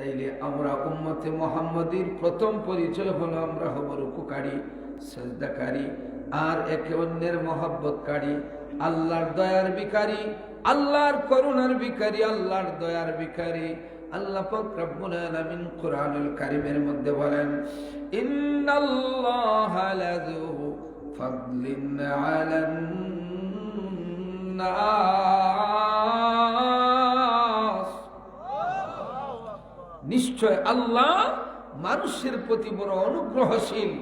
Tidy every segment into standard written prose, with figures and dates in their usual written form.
তাইলে আমরা উম্মতে মুহাম্মাদীর প্রথম পরিচয় হলো আমরা হব রুকুকারী, সাজদাকারী, আর একে অন্যের মহব্বতকারী, আল্লাহর দয়ার ভিখারী, আল্লাহর করুণার ভিখারী, আল্লাহর দয়ার ভিখারী। আল্লাহ পাক রব্বুল আলামিন কোরআনুল কারীমের মধ্যে বলেন, ইন্নাল্লাহা লাযু ফাদলিন আলান নাস, নিশ্চয় আল্লাহ মানুষের প্রতি বড় অনুগ্রহশীল।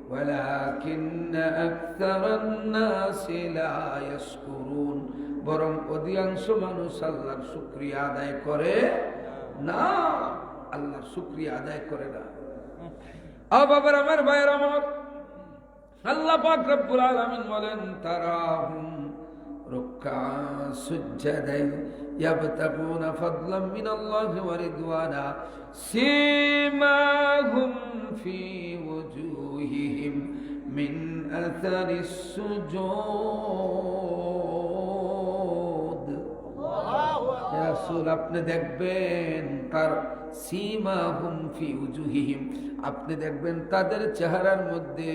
ওয়ালাকিন্না আকতারান নাসি লা ইয়াশকুরুন, বরং অধিকাংশ মানুষ আল্লাহর শুকরিয়া আদায় করে না, আল্লাহর শুকরিয়া আদায় করে না। বাবার আমার ভাইয়ের আমার, আল্লাহ পাক রব্বুল আলামিন বলেন, তারাহুম রুকআন সুজদান ইয়াবতাগুনা ফাদলাম মিনাল্লাহি ওয়া রিদওয়ানা সীমাহুম ফি ওয়ুজুহিহিম মিন আসারিস সুজুদ। ইয়া রাসূল, আপনি দেখবেন তার সীমাহুম ফি ওয়ুজুহিহিম, আপনি দেখবেন তাদের চেহারার মধ্যে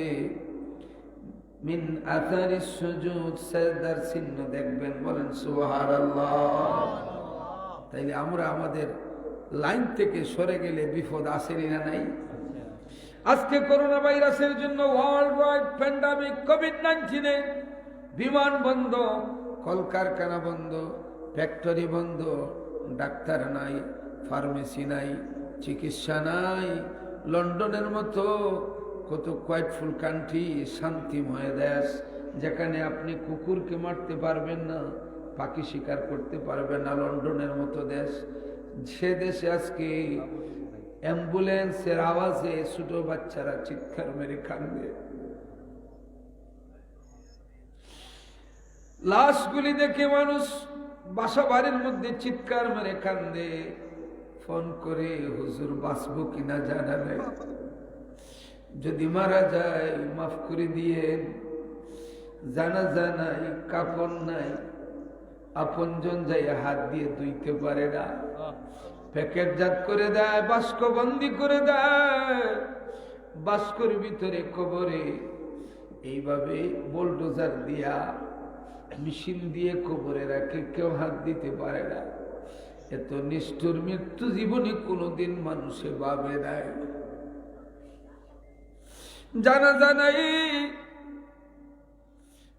মিন আসারিস সুজুদ, সাজদার চিহ্ন দেখবেন। বলেন সুবহানাল্লাহ। তাইলে আমরা আমাদের লাইন থেকে সরে গেলে বিপদ আসেনি না নাই? আজকে করোনা ভাইরাসের জন্য ওয়ার্ল্ড ওয়াইড প্যান্ডামিক কোভিড-19 বিমান বন্ধ, কলকারখানা বন্ধ, ফ্যাক্টরি বন্ধ, ডাক্তার নাই, ফার্মেসি নাই, চিকিৎসা নাই। লন্ডনের মতো কত কোয়াইটফুল কান্ট্রি, শান্তিময় দেশ, যেখানে আপনি কুকুরকে মারতে পারবেন না, পাখি শিকার করতে পারবেন না, লন্ডনের মতো দেশ, সে দেশে আজকে অ্যাম্বুলেন্সের আওয়াজে ছোট বাচ্চারা চিৎকার মেরে কান্দে। লাশগুলি দেখে মানুষ বাসা বাড়ির মধ্যে চিৎকার মেরে কান্দে। ফোন করে হুজুর বাঁচবো কিনা জানালে, যদি মারা যায় মাফ করে দিয়েন, জানাজা নাই, কাফন নাই, আপনজন যাই হাত দিয়ে ধুইতে পারে না, প্যাকেটজাত করে দেয়, বাষ্পবন্দি করে দেয়, বাষ্পর ভিতরে কবরে এইভাবে বোলডোজার দিয়া মেশিন দিয়ে কবরে রাখে, কেউ হাত দিতে পারে না। এত নিষ্ঠুর মৃত্যু জীবনে কোনোদিন মানুষে ভাবে নাই। জানাজা নাই,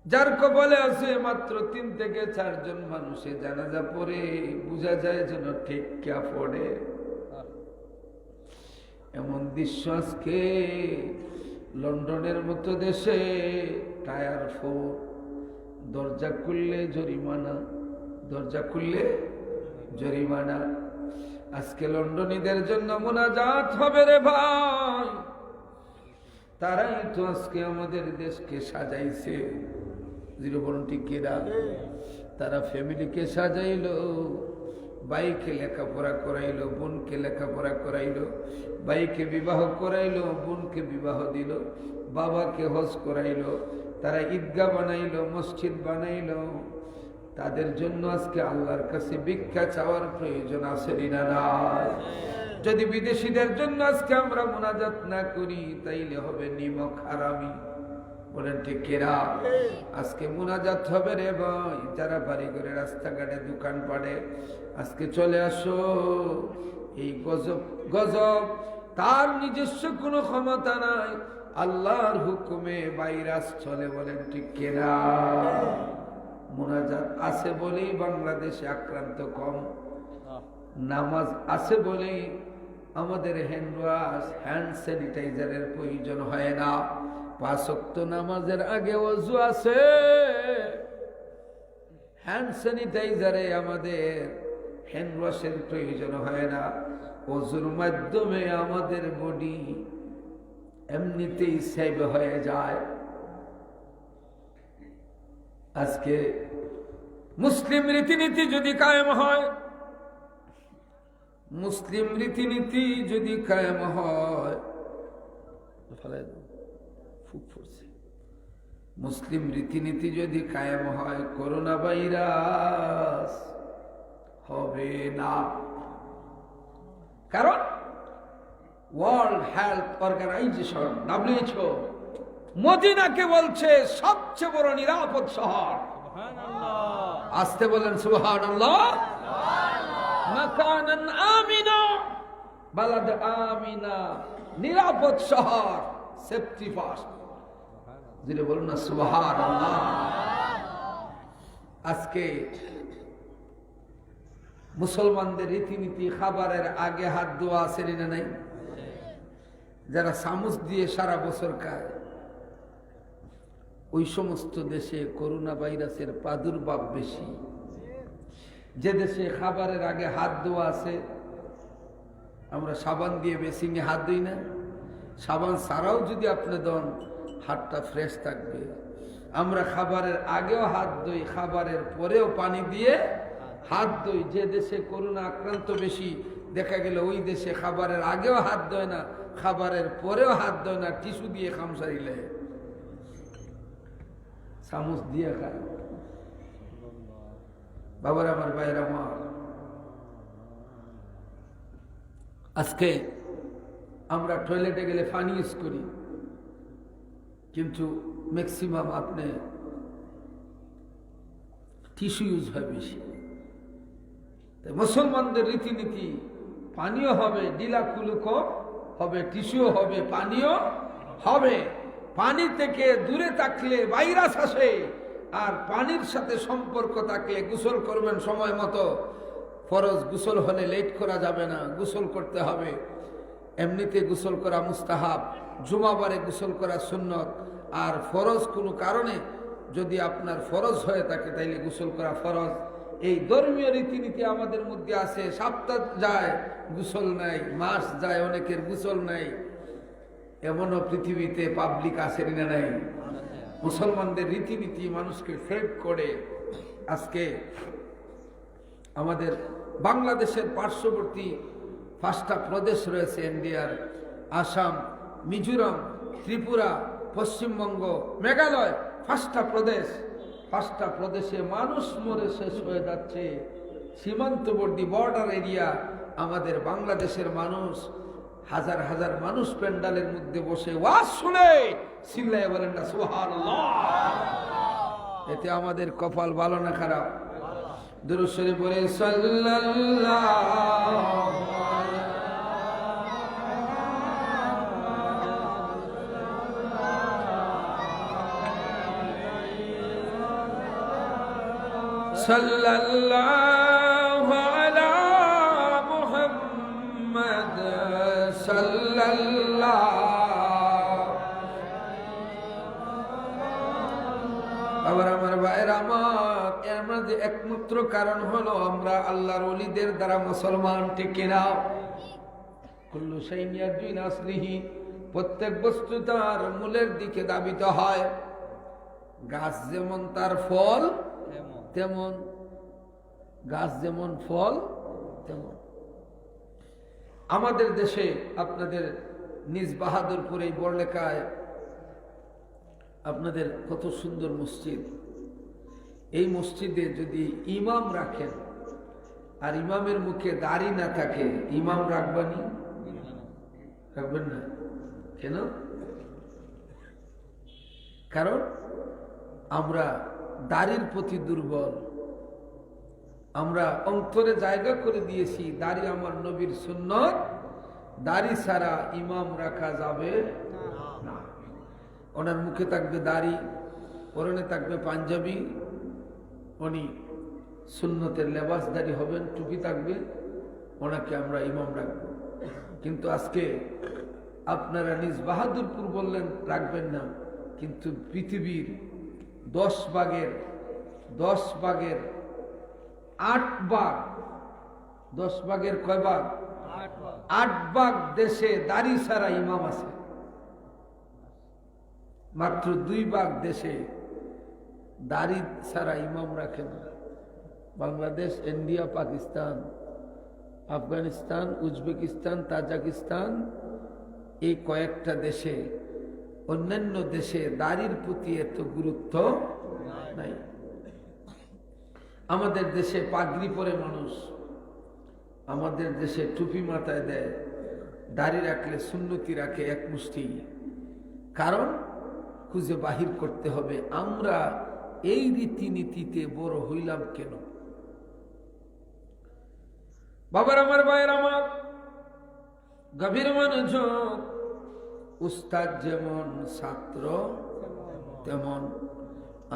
যার কবলে আছে মাত্র 3 থেকে 4 জন মানুষে জানাজা পড়ে, বোঝা যায় যেন ঠিক কে পড়ে। এমন দৃশ্য আজকে লন্ডনের মতো দেশে টায়ার 4, দরজা খুললে জরিমানা, দরজা খুললে জরিমানা। আজকে লন্ডনীদের জন্য মুনাজাত হবে রে ভাই, তারাই তো আজকে আমাদের দেশকে সাজাইছে। তারা ফ্যামিলিকে সাজাইলো, ভাইকে লেখাপড়া করাইলো, বোনকে লেখাপড়া করাইলো, ভাইকে বিবাহ করাইলো, বোনকে বিবাহ দিল, বাবাকে হজ করাইলো, তারা ঈদগাহ বানাইলো, মসজিদ বানাইলো। তাদের জন্য আজকে আল্লাহর কাছে ভিক্ষা চাওয়ার প্রয়োজন আছে না? যদি বিদেশিদের জন্য আজকে আমরা মুনাজাত না করি, তাইলে হবে নিমক হারামি। বলেন ঠিক কিনা? আজকে মুনাজাত হবে রে ভাই, যারা বাড়ি ঘরে রাস্তাঘাটে দোকান পাড়ে, আজকে চলে আসো। এই গজব তার নিজস্ব কোনো ক্ষমতা নাই, আল্লাহর হুকুমে ভাইরাস চলে। বলেন ঠিক কিনা? মুনাজাত আছে বলেই বাংলাদেশে আক্রান্ত কম, নামাজ আছে বলেই আমাদের হ্যান্ড ওয়াশ, হ্যান্ড স্যানিটাইজারের প্রয়োজন হয় না। 5 ওয়াক্ত নামাজের আগে ওযু আছে, হ্যান্ড স্যানিটাইজারে আমাদের হ্যান্ড ওয়াশের প্রয়োজন হয় না। ওযুর মাধ্যমে আমাদের বডি এমনিতেই সেভ হয়ে যায়। আজকে মুসলিম রীতিনীতি যদি কায়েম হয়, মুসলিম রীতিনীতি যদি কায়েম হয়, মুসলিম রীতিনীতি যদি কায়েম হয়, করোনা ভাইরাস হবে না। কারণ ওয়ার্ল্ড হেলথ অর্গানাইজেশন WHO মদিনাকে বলছে সবচেয়ে বড় নিরাপদ শহর। আসতে বলেন সুবহানাল্লাহ। মাকানান আমিনা, বালাদ আমিনা, নিরাপদ শহর, সেফটি ফার্স্ট। যিনি বলুন না সুবহানাল্লাহ। আজকে মুসলমানদের রীতিনীতি খাবারের আগে হাত ধোয়া আছে না নাই? যারা চামচ দিয়ে সারা বছর খায়, ওই সমস্ত দেশে করোনা ভাইরাসের প্রাদুর্ভাব বেশি। যে দেশে খাবারের আগে হাত ধোয়া আছে, আমরা সাবান দিয়ে বেসিংয়ে হাত ধুই না, সাবান ছাড়াও যদি আপনি দেন হাতটা ফ্রেশ থাকবে। আমরা খাবারের আগেও হাত ধুই, খাবারের পরেও পানি দিয়ে হাত ধুই। যে দেশে করোনা আক্রান্ত বেশি, দেখা গেল ওই দেশে খাবারের আগেও হাত ধোয় না, খাবারের পরেও হাত ধোয় না, টিস্যু দিয়ে খামসারিলে, চামচ দিয়ে খায়। বাবার আমার, ভাইয়ের আমার, আজকে আমরা টয়লেটে গেলে পানি ইউজ করি, কিন্তু ম্যাক্সিমাম আপনি টিস্যু ইউজ হয় বেশি। মুসলমানদের রীতিনীতি পানিও হবে, ডিলাকুলুকও হবে, টিস্যুও হবে, পানিও হবে। পানি থেকে দূরে থাকলে ভাইরাস আসে, আর পানির সাথে সম্পর্ক থাকলে গোসল করবেন সময় মতো। ফরজ গোসল হলে লেট করা যাবে না, গোসল করতে হবে। এমনিতে গোসল করা মুস্তাহাব, জুমাবারে গোসল করা সুন্নত। আর ফরজ কোনো কারণে যদি আপনার ফরজ হয়ে থাকে তাইলে গোসল করা ফরজ। এই ধর্মীয় রীতিনীতি আমাদের মধ্যে আছে। সপ্তাহ যায় গোসল নাই, মাস যায় অনেকের গোসল নাই। এমনও পৃথিবীতে পাবলিক আছে না নাই? মুসলমানদের রীতিনীতি মানুষকে ফেড করে। আজকে আমাদের বাংলাদেশের পার্শ্ববর্তী 5টা প্রদেশ রয়েছে ইন্ডিয়ার, আসাম, মিজোরাম, ত্রিপুরা, পশ্চিমবঙ্গ, মেঘালয়। 5টা প্রদেশ, 5টা প্রদেশে মানুষ মরে শেষ হয়ে যাচ্ছে। সীমান্তবর্তী বর্ডার এরিয়া আমাদের বাংলাদেশের মানুষ, হাজার হাজার মানুষ প্যান্ডালের মধ্যে বসে ওয়াজ শুনে চিল্লায় বলেন না সুবহানাল্লাহ। এতে আমাদের কপাল ভালো না খারাপ? দুরূদ শরীফ পড়ে সাল্লাল্লাহু সাল্লাল্লাহু আলা মুহাম্মদ সাল্লাল্লাহু। আবার আমার ভাইয়ের আমার, এর মধ্যে একমাত্র কারণ হলো আমরা আল্লাহর ওলিদের দ্বারা মুসলমান, ঠিক কিনা? কুল্লু শাইইন ইয়ারজু ইলা আসলিহি, প্রত্যেক বস্তু তার মূলের দিকে ধাবিত হয়। গাছ যেমন তার ফল তেমন, গাছ যেমন ফল তেমন। আমাদের দেশে আপনাদের নিজ বাহাদুরপুর এই বড়লেখায় আপনাদের কত সুন্দর মসজিদ। এই মসজিদে যদি ইমাম রাখেন আর ইমামের মুখে দাড়ি না থাকে, ইমাম রাখবেন না কেন? কারণ আমরা দাড়ির প্রতি দুর্বল। আমরা অন্তরে জায়গা করে দিয়েছি দাড়ি আমার নবীর সুন্নত, দাড়ি ছাড়া ইমাম রাখা যাবে না। ওনার মুখে থাকবে দাড়ি, পরনে থাকবে পাঞ্জাবি, উনি সুন্নতের লেবাসদারি হবেন, টুপি থাকবে, ওনাকে আমরা ইমাম রাখবো। কিন্তু আজকে আপনারা নিজ বাহাদুরপুর বললেন রাখবেন না, কিন্তু পৃথিবীর 10 ভাগের 8 ভাগ, 10 ভাগের কয় ভাগ? 8 ভাগ দেশে দাড়ি ছাড়া ইমাম আছে। মাত্র 2 ভাগ দেশে দাড়ি ছাড়া ইমাম রাখে না। Bangladesh, India, Pakistan, Afghanistan, Uzbekistan, Tajikistan, এই কয়েকটা দেশে, অন্যান্য দেশে দাড়ির প্রতি এত গুরুত্ব নাই। আমাদের দেশে পাগড়ি পরে মানুষ, আমাদের দেশে টুপি মাথায় দেয়, দাড়ি রাখলে সুন্নতি রাখে এক মুষ্টি। কারণ খুঁজে বাহির করতে হবে আমরা এই রীতিনীতিতে বড় হইলাম কেন। বাবার আমার, ভাইয়ের আমার, গভীর মনোযোগ। উস্তাদ যেমন ছাত্র তেমন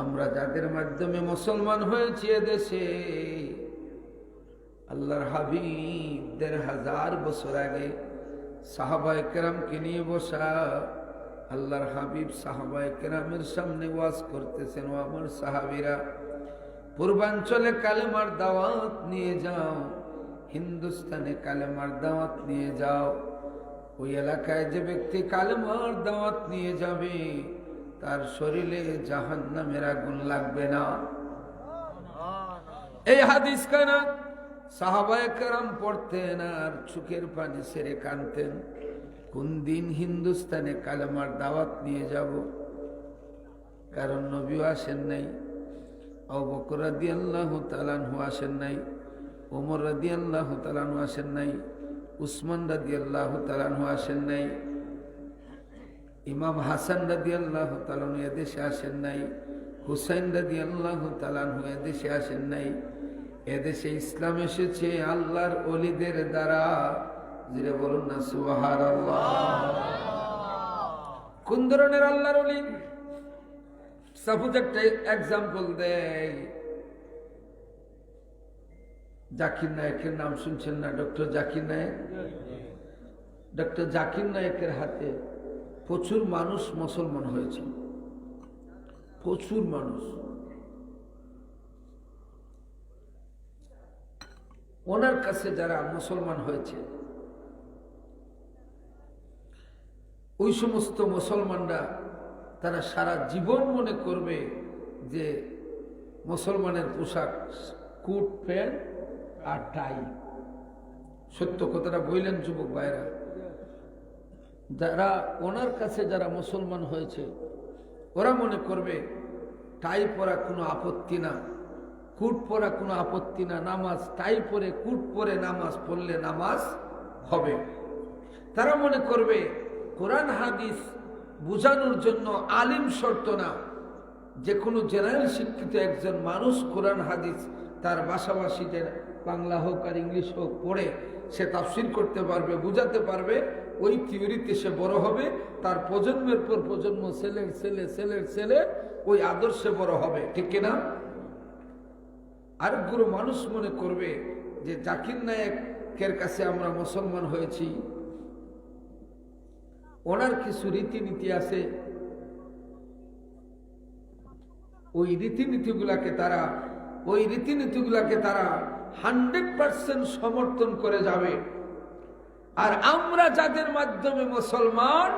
আমরা যাদের মাধ্যমে মুসলমান হয়েছি এদেশে, আল্লাহর হাবিব ১,৫০০ বছর আগে সাহাবায়ে কেরামকে নিয়ে বসা, আল্লাহর হাবিব সাহাবায়ে কেরামের সামনে ওয়াজ করতেছেন, ও আমার সাহাবীরা, পূর্বাঞ্চলে কালেমার দাওয়াত নিয়ে যাও, হিন্দুস্তানে কালেমার দাওয়াত নিয়ে যাও। ওই এলাকায় যে ব্যক্তি কালেমার দাওয়াত নিয়ে যাবে তার শরীরে জাহান্নামের আগুন লাগবে না। এই হাদিস কানা সাহাবায়ে কেরাম পড়তেন আর চোখের পানি ছেড়ে কাঁদতেন। কোন দিন হিন্দুস্তানে কালেমার দাওয়াত নিয়ে যাব? কারণ নবীও আসেন নাই, আবু বকর রাদিয়াল্লাহু তাআলা আনহু আসেন নাই, ওমর রাদিয়াল্লাহু তাআলা আনহু আসেন নাই, উসমান রাদিয়াল্লাহু তাআলা আনহু আসেন নাই, ইমাম হাসান রাদিয়াল্লাহু তাআলা আনহু এদেশে আসেন নাই, হুসাইন রাদিয়াল্লাহু তাআলা আনহু এদেশে আসেন নাই। এদেশে ইসলাম এসেছে আল্লাহর ওলিদের দ্বারা। জিরে বলুন না সুবহানাল্লাহ। কোন ধরনের আল্লাহর ওলি? সাপোজ একটা এক্সাম্পল দেয়, জাকির নায়েকের নাম শুনছেন না? ডক্টর জাকির নায়েক। ডক্টর জাকির নায়েকের হাতে প্রচুর মানুষ মুসলমান হয়েছে, প্রচুর মানুষ। ওনার কাছে যারা মুসলমান হয়েছে ওই সমস্ত মুসলমানরা তারা সারা জীবন মনে করবে যে মুসলমানের পোশাক কোট প্যান্ট আর টাই। সত্য কথাটা বললেন যুবক ভাইরা। যারা ওনার কাছে যারা মুসলমান হয়েছে ওরা মনে করবে টাই পরা কোনো আপত্তি না, কুট পরা কোনো আপত্তি না, নামাজ টাই পরে কুট পরে নামাজ পড়লে নামাজ হবে। তারা মনে করবে কোরআন হাদিস বুঝানোর জন্য আলিম শর্ত না, যে কোনো জেনারেল শিক্ষিত একজন মানুষ কোরআন হাদিস তার ভাষাভাষীতে বাংলা হোক আর ইংলিশ হোক পড়ে সে তাফসীর করতে পারবে, বুঝাতে পারবে। ওই থিওরিতে সে বড় হবে, তার প্রজন্মের পর প্রজন্ম, ছেলের ছেলে ছেলের ছেলে ওই আদর্শে বড় হবে, ঠিক কিনা? আরেকগুলো মানুষ মনে করবে যে জাকির নায়েকের কাছে আমরা মুসলমান হয়েছি, ওনার কিছু রীতিনীতি আছে, ওই রীতিনীতিগুলাকে তারা 100% সমর্থন করে যাবে। আর আমরা যাদের মাধ্যমে মুসলমান,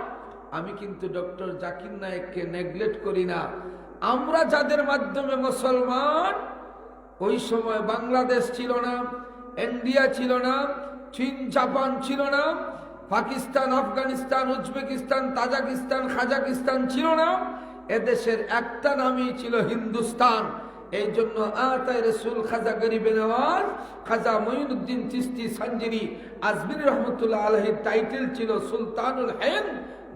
আমি কিন্তু ডক্টর জাকির নায়েককে নেগলেক্ট করি না, আমরা যাদের মাধ্যমে মুসলমান, ওই সময় বাংলাদেশ ছিল না, ইন্ডিয়া ছিল না, চীন জাপান ছিল না, Pakistan Afghanistan Uzbekistan Tajikistan Kazakhstan ছিল না, এদেশের একটা নামই ছিল হিন্দুস্তান। এই জন্য আতায়ে রাসূল খাজা গরিবে নওয়াজ, খাজা মঈনুদ্দিন চিশতি সাঞ্জিরি আজমিরি রহমতুল্লাহ আলাইহির টাইটেল ছিল সুলতানুল হিন্দ,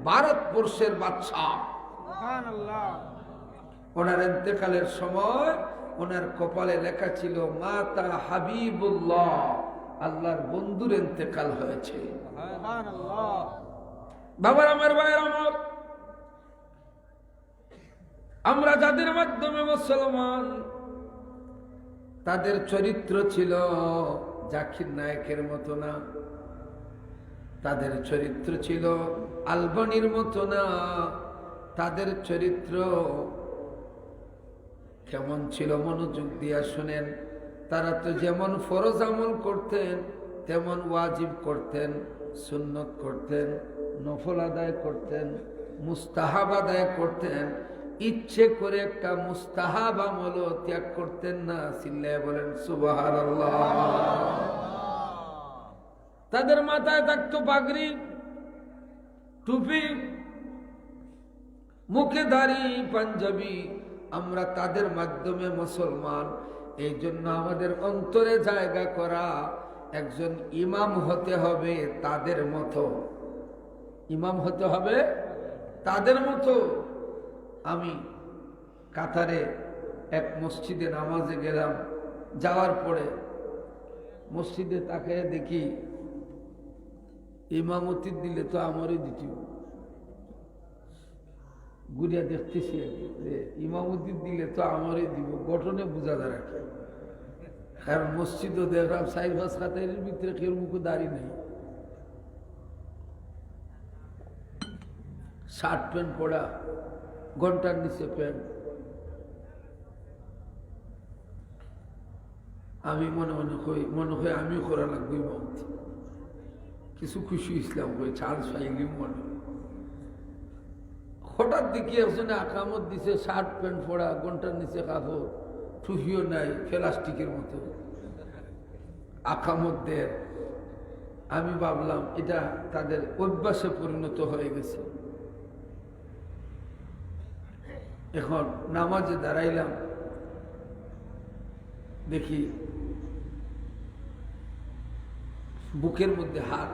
ভারতবর্ষের বাদশাহ। সুবহানাল্লাহ। ওনার ইন্তেকালের সময় ওনার কপালে লেখা ছিল মাতা হাবিবুল্লাহ, আল্লাহর বন্ধুর ইন্তেকাল হয়েছে। সুবহানাল্লাহ। বাবার আমার, ভাইয়ের আমার, আমরা যাদের মাধ্যমে মুসলমান, তাদের চরিত্র ছিল জাকির নায়েকের মতো না, তাদের চরিত্র ছিল আলবানির মতো না। তাদের চরিত্র কেমন ছিল মনোযোগ দিয়া শুনেন। তারা তো যেমন ফরজ আমল করতেন তেমন ওয়াজিব করতেন, সুন্নত করতেন, নফল আদায় করতেন, মুস্তাহাব আদায় করতেন। ইচ্ছে করে একটা মুস্তাহাব আমল ত্যাগ করতেন না। চিল্লায়ে বলেন সুবহানাল্লাহ। তাদের মাথায় থাকতো পাগড়ি, টুপি, মুখে দাড়ি, পাঞ্জাবি। আমরা তাদের মাধ্যমে মুসলমান, এই জন্য আমাদের অন্তরে জায়গা করা একজন ইমাম হতে হবে তাদের মতো, ইমাম হতে হবে তাদের মতো। আমি কাতারে এক মসজিদে নামাজে গেলাম, যাওয়ার পরে মসজিদে তাকায় দেখি ইমামতি দিলে তো আমারই দ্বিতীয় গুড়িয়া দেখতেছি যে ইমামতি দিলে তো আমারই দিব, গঠনে বোঝা যায় রাখে। কারণ মসজিদও দেখলাম 4-5 কাতারের ভিতরে কেউ মুখে দাঁড়িয়ে নেই, শার্ট প্যান্ট পরা, ঘন্টার নিচে প্যান্ট। আমি মনে হয় আমিও করা লাগবে ইমামতি। কিছু খুশি ইসলাম করে চার্জ পাইলি মনে। হঠাৎ দেখি একজনে আকামত দিছে, শার্ট প্যান্ট পরা, ঘন্টার নিচে কাপড়, টুপিও নাই, প্লাস্টিকের মতো আকামত দেয়। আমি ভাবলাম এটা তাদের অভ্যাসে পরিণত হয়ে গেছে। এখন নামাজে দাঁড়াইলাম, দেখি বুকের মধ্যে হাত,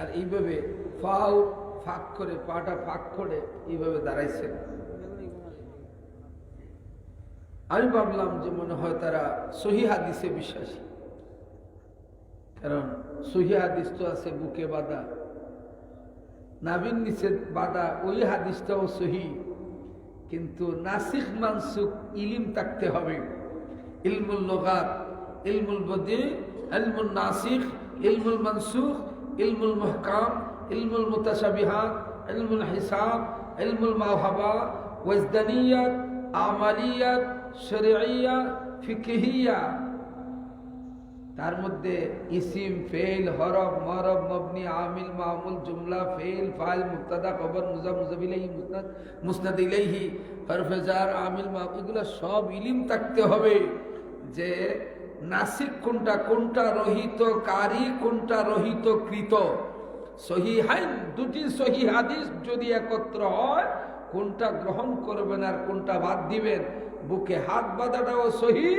আর এইভাবে পাও ফাঁক করে, পাটা ফাঁক করে এইভাবে দাঁড়াইছে। আমি ভাবলাম যে মনে হয় তারা সহিহ হাদিসে বিশ্বাসী, কারণ সহিহ হাদিস তো আছে বুকে বাঁধা, নাভির নিচে বাঁধা, ওই হাদিসটাও সহি। কিন্তু নাসিখ মানসুখ ইলম থাকতে হবে, ইলমুল লুগাত, ইলমুল বদি, ইলমুল নাসিখ, ইলমুল মানসুখ, ইলমুল মুহকাম, ইলমুল মুতাশাবিহাত, ইলমুল হিসাব, ইলমুল মাওহাবা, ওয়াজদানিয়াত, আমালিয়াত, শরঈয়া, ফিকহিয়া। তার মধ্যে ইসিম, ফেল, হরফ, মরফ, মবনি, আমিল, মামুল, জুমলা, ফেল, ফাইল, মুবতাদা, খবর, মুজাফ, মুজাফ ইলাইহি, মুসনাদ, মুসনাদ ইলাইহি, হরফে জার, আমিল, মামুল, এগুলো সব ইলম থাকতে হবে যে নাসিক কোনটা, কোনটা রহিত কারি, কোনটা রহিত কৃত। সহিহাইন দুটি সহিহ হাদিস যদি একত্র হয়, কোনটা গ্রহণ করবেন আর কোনটা বাদ দিবেন। বুকে হাত বাঁধাটাও সহি,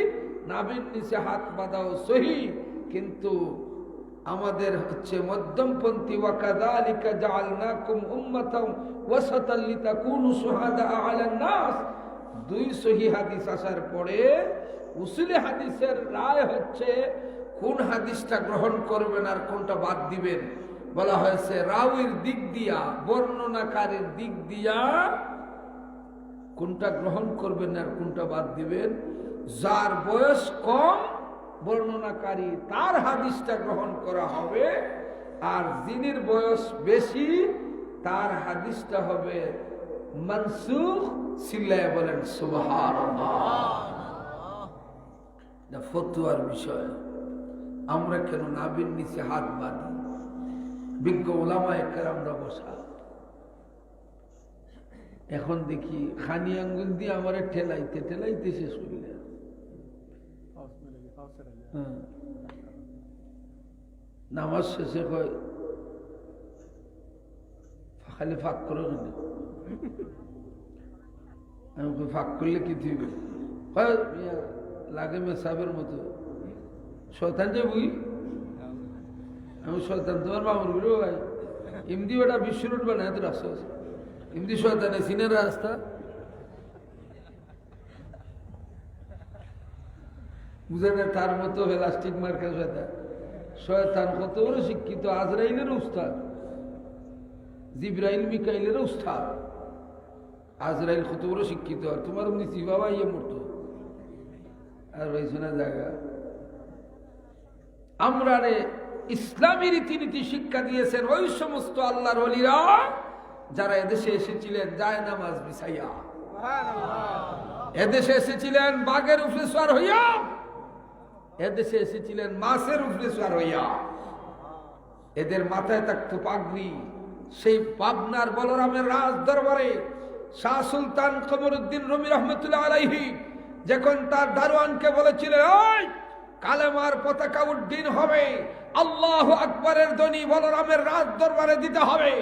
নাভির নিচে হাত বাঁধাও সহি, কিন্তু আমাদের হচ্ছে মধ্যমপন্থী। ওয়াকাযালিকা জাআলনাকুম উম্মাতান ওয়াসাতাল লিতাকুনু শুহাদা আলান নাস। দুই সহি হাদিস আসার পরে উসুলে হাদিসের রায় হচ্ছে কোন হাদিসটা গ্রহণ করবেন আর কোনটা বাদ দিবেন। বলা হয়েছে রাউয়ের দিক দিয়া, বর্ণনাকারীর দিক দিয়া কোনটা গ্রহণ করবেন আর কোনটা বাদ দিবেন। যার বয়স কম বর্ণনাকারী তার হাদিসটা গ্রহণ করা হবে, আর যিনির বয়স বেশি তার হাদিসটা হবে মানসুখ। সিল্লায় বলেন সুবহানাল্লাহ। ফতুয়ার বিষয়। আমরা কেন নাভির নিচে হাত বাঁধি? বিজ্ঞ ওলামায়ে কেরামরা বসা। এখন দেখি খানি আঙ্গুল দিয়ে আমার ঠেলাইতে ঠেলাইতে শেষ করলে। নামাজ শেষে কয় খালি ফাঁক করো কেন? আমি ফাঁক করলে কি দিবে? লাগে মেসাবের মতো শয়তান যে বুঝি। আমি শয়তান তোমার মামুর গুলো ভাই ইমদি ওটা বিশ্ব রোড বানায় এত রাস্তা আছে। ইমদি শয়তান সিনের রাস্তা বুঝে না, তার মতো প্লাস্টিক মার্কা শয়তান। শয়তান কত বড় শিক্ষিত, আজরাইলের উস্তাদ, জিব্রাইল মিকাইলের উস্তাদ। আজরাইল কত বড় শিক্ষিত, আর তোমার অমনি চিবাবা ইয়ে মরতো আর রয়েছে না জায়গা। আমরা রে ইসলামী রীতিনীতি শিক্ষা দিয়েছেন ওই সমস্ত আল্লাহর ওলিরা যারা এদেশে এসেছিলেন যায় নামাজ বিছাইয়া, এদেশে এসেছিলেন বাঘের উপরে সওয়ার হইয়া, এদেশে এসেছিলেন মাছের উপরে সওয়ার হইয়া। এদের মাথায় থাকতো পাগড়ি। সেই পাবনার বলরামের রাজ দরবারে শাহ সুলতান কমরউদ্দিন রুমি রহমতুল্লাহ আলাইহি যখন তার দারোয়ানকে বলেছিলেন, ওই কালেমার পতাকা উড্ডীন হবে, আল্লাহু আকবরের ধ্বনি বলরামের রাজ দরবারে দিতে হবে।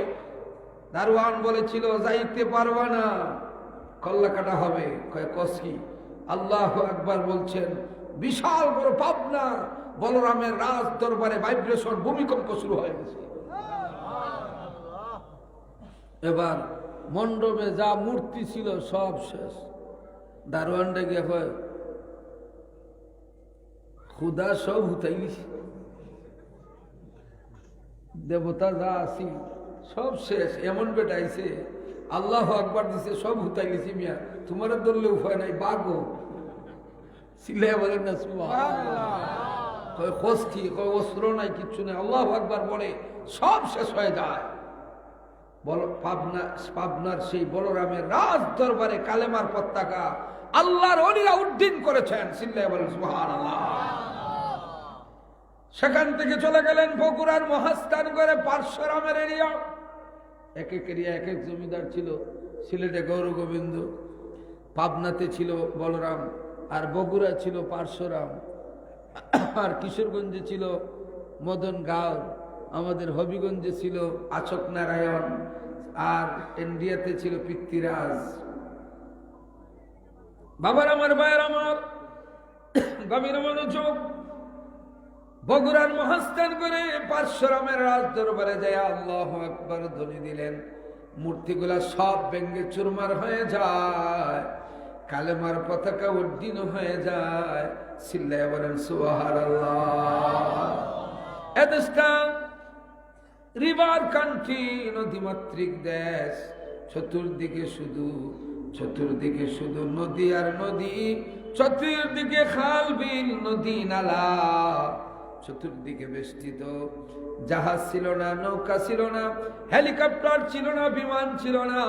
দারোয়ান বলেছিল যাইতে পারবা না, কল্লা কাটা হবে। কয় কসি? আল্লাহু আকবার বলছেন, বিশাল বড় পাবনা বলরামের রাজ দরবারে ভাইব্রেশন, ভূমিকম্প শুরু হয়ে গেছে। এবার মণ্ডপে যা মূর্তি ছিল সব শেষ। দারোয়ান ডেকে হয়, খুদা সব হুতাইলিছি, দেবতা যা আছি সব শেষ। এমন বেটাইছে, আল্লাহ আকবার দিছে, সব হুতাইলিছি মিয়া, তোমার ধরলে উপায় নাই, বাগো সিলাই বলেন না সুবহানাল্লাহ। খোঁজ কি, অস্ত্র নাই, কিচ্ছু নাই, আল্লাহ আকবার বলে সব শেষ হয়ে যায়। পাবনার সেই বলরামের রাজ দরবারে কালেমার পতাকা আল্লাহর ওলিরা উড্ডীন করেছেন, সিল্লাই বলেন সুবহানাল্লাহ। সেখান থেকে চলে গেলেন বগুড়ার মহাস্থান করে পারশুরামের এরিয়া। এক এক এরিয়া এক এক জমিদার ছিল। সিলেটে গৌর গোবিন্দ, পাবনাতে ছিল বলরাম, আর বগুড়া ছিল পারশুরাম, আর কিশোরগঞ্জে ছিল মদন গাঁও, আমাদের হবিগঞ্জে ছিল আচক নারায়ণ, আর ইন্ডিয়াতে ছিল পৃথ্বীরাজ। বাবার আমার, ভাইয়ের আমার, গভীর মনোযোগ। বগুড়ার মহাস্থান করে পারশুরামের রাজ দরবারে যায় আল্লাহু আকবার ধ্বনি দিলেন। মূর্তিগুলা সব ভেঙ্গে চুরমার হয়ে যায়, কালেমার পতাকা উড্ডীন হয়ে যায়। সিল্লায়া বলেন সুবহানাল্লাহ। এদেশটা রিভার কান্ট্রি, নদীমাতৃক দেশ। চতুর্দিকে শুধু নদী আর নদী, চতুর্দিকে খাল বিল, নদী নালা, চতুর্দিকে বেষ্টিত। জাহাজ ছিল না, নৌকা ছিল না, হেলিকপ্টার ছিল না, বিমান ছিল না।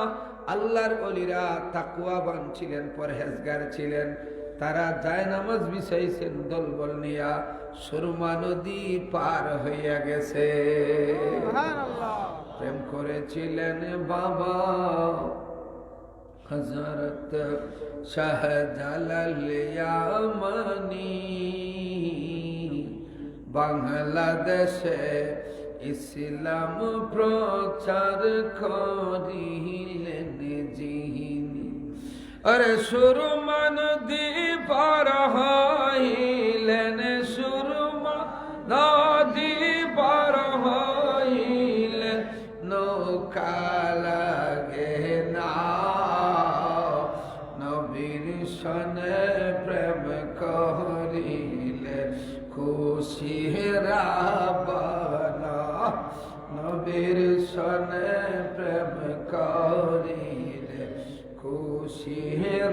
আল্লাহর ওলিরা তাকওয়াবান ছিলেন, পরহেজগার ছিলেন। তারা জায়নামাজ বিছাইছেন দলবল নিয়া, সুরমা নদী পার হইয়া গেছে। প্রেম করেছিলেন বাবা হযরত শাহজালাল ইয়ামানি, বাংলাদেশে ইসলাম প্রচার করিলেন যিনি। আরে সুরমা নদী পার হইলেন, সুরমা নদী পার হইলেন, নৌকা লাগে না, নবীর সনে প্রেম করিলেন, খুশি রাবানা, নবীর সনে প্রেম করিলেন, খুশি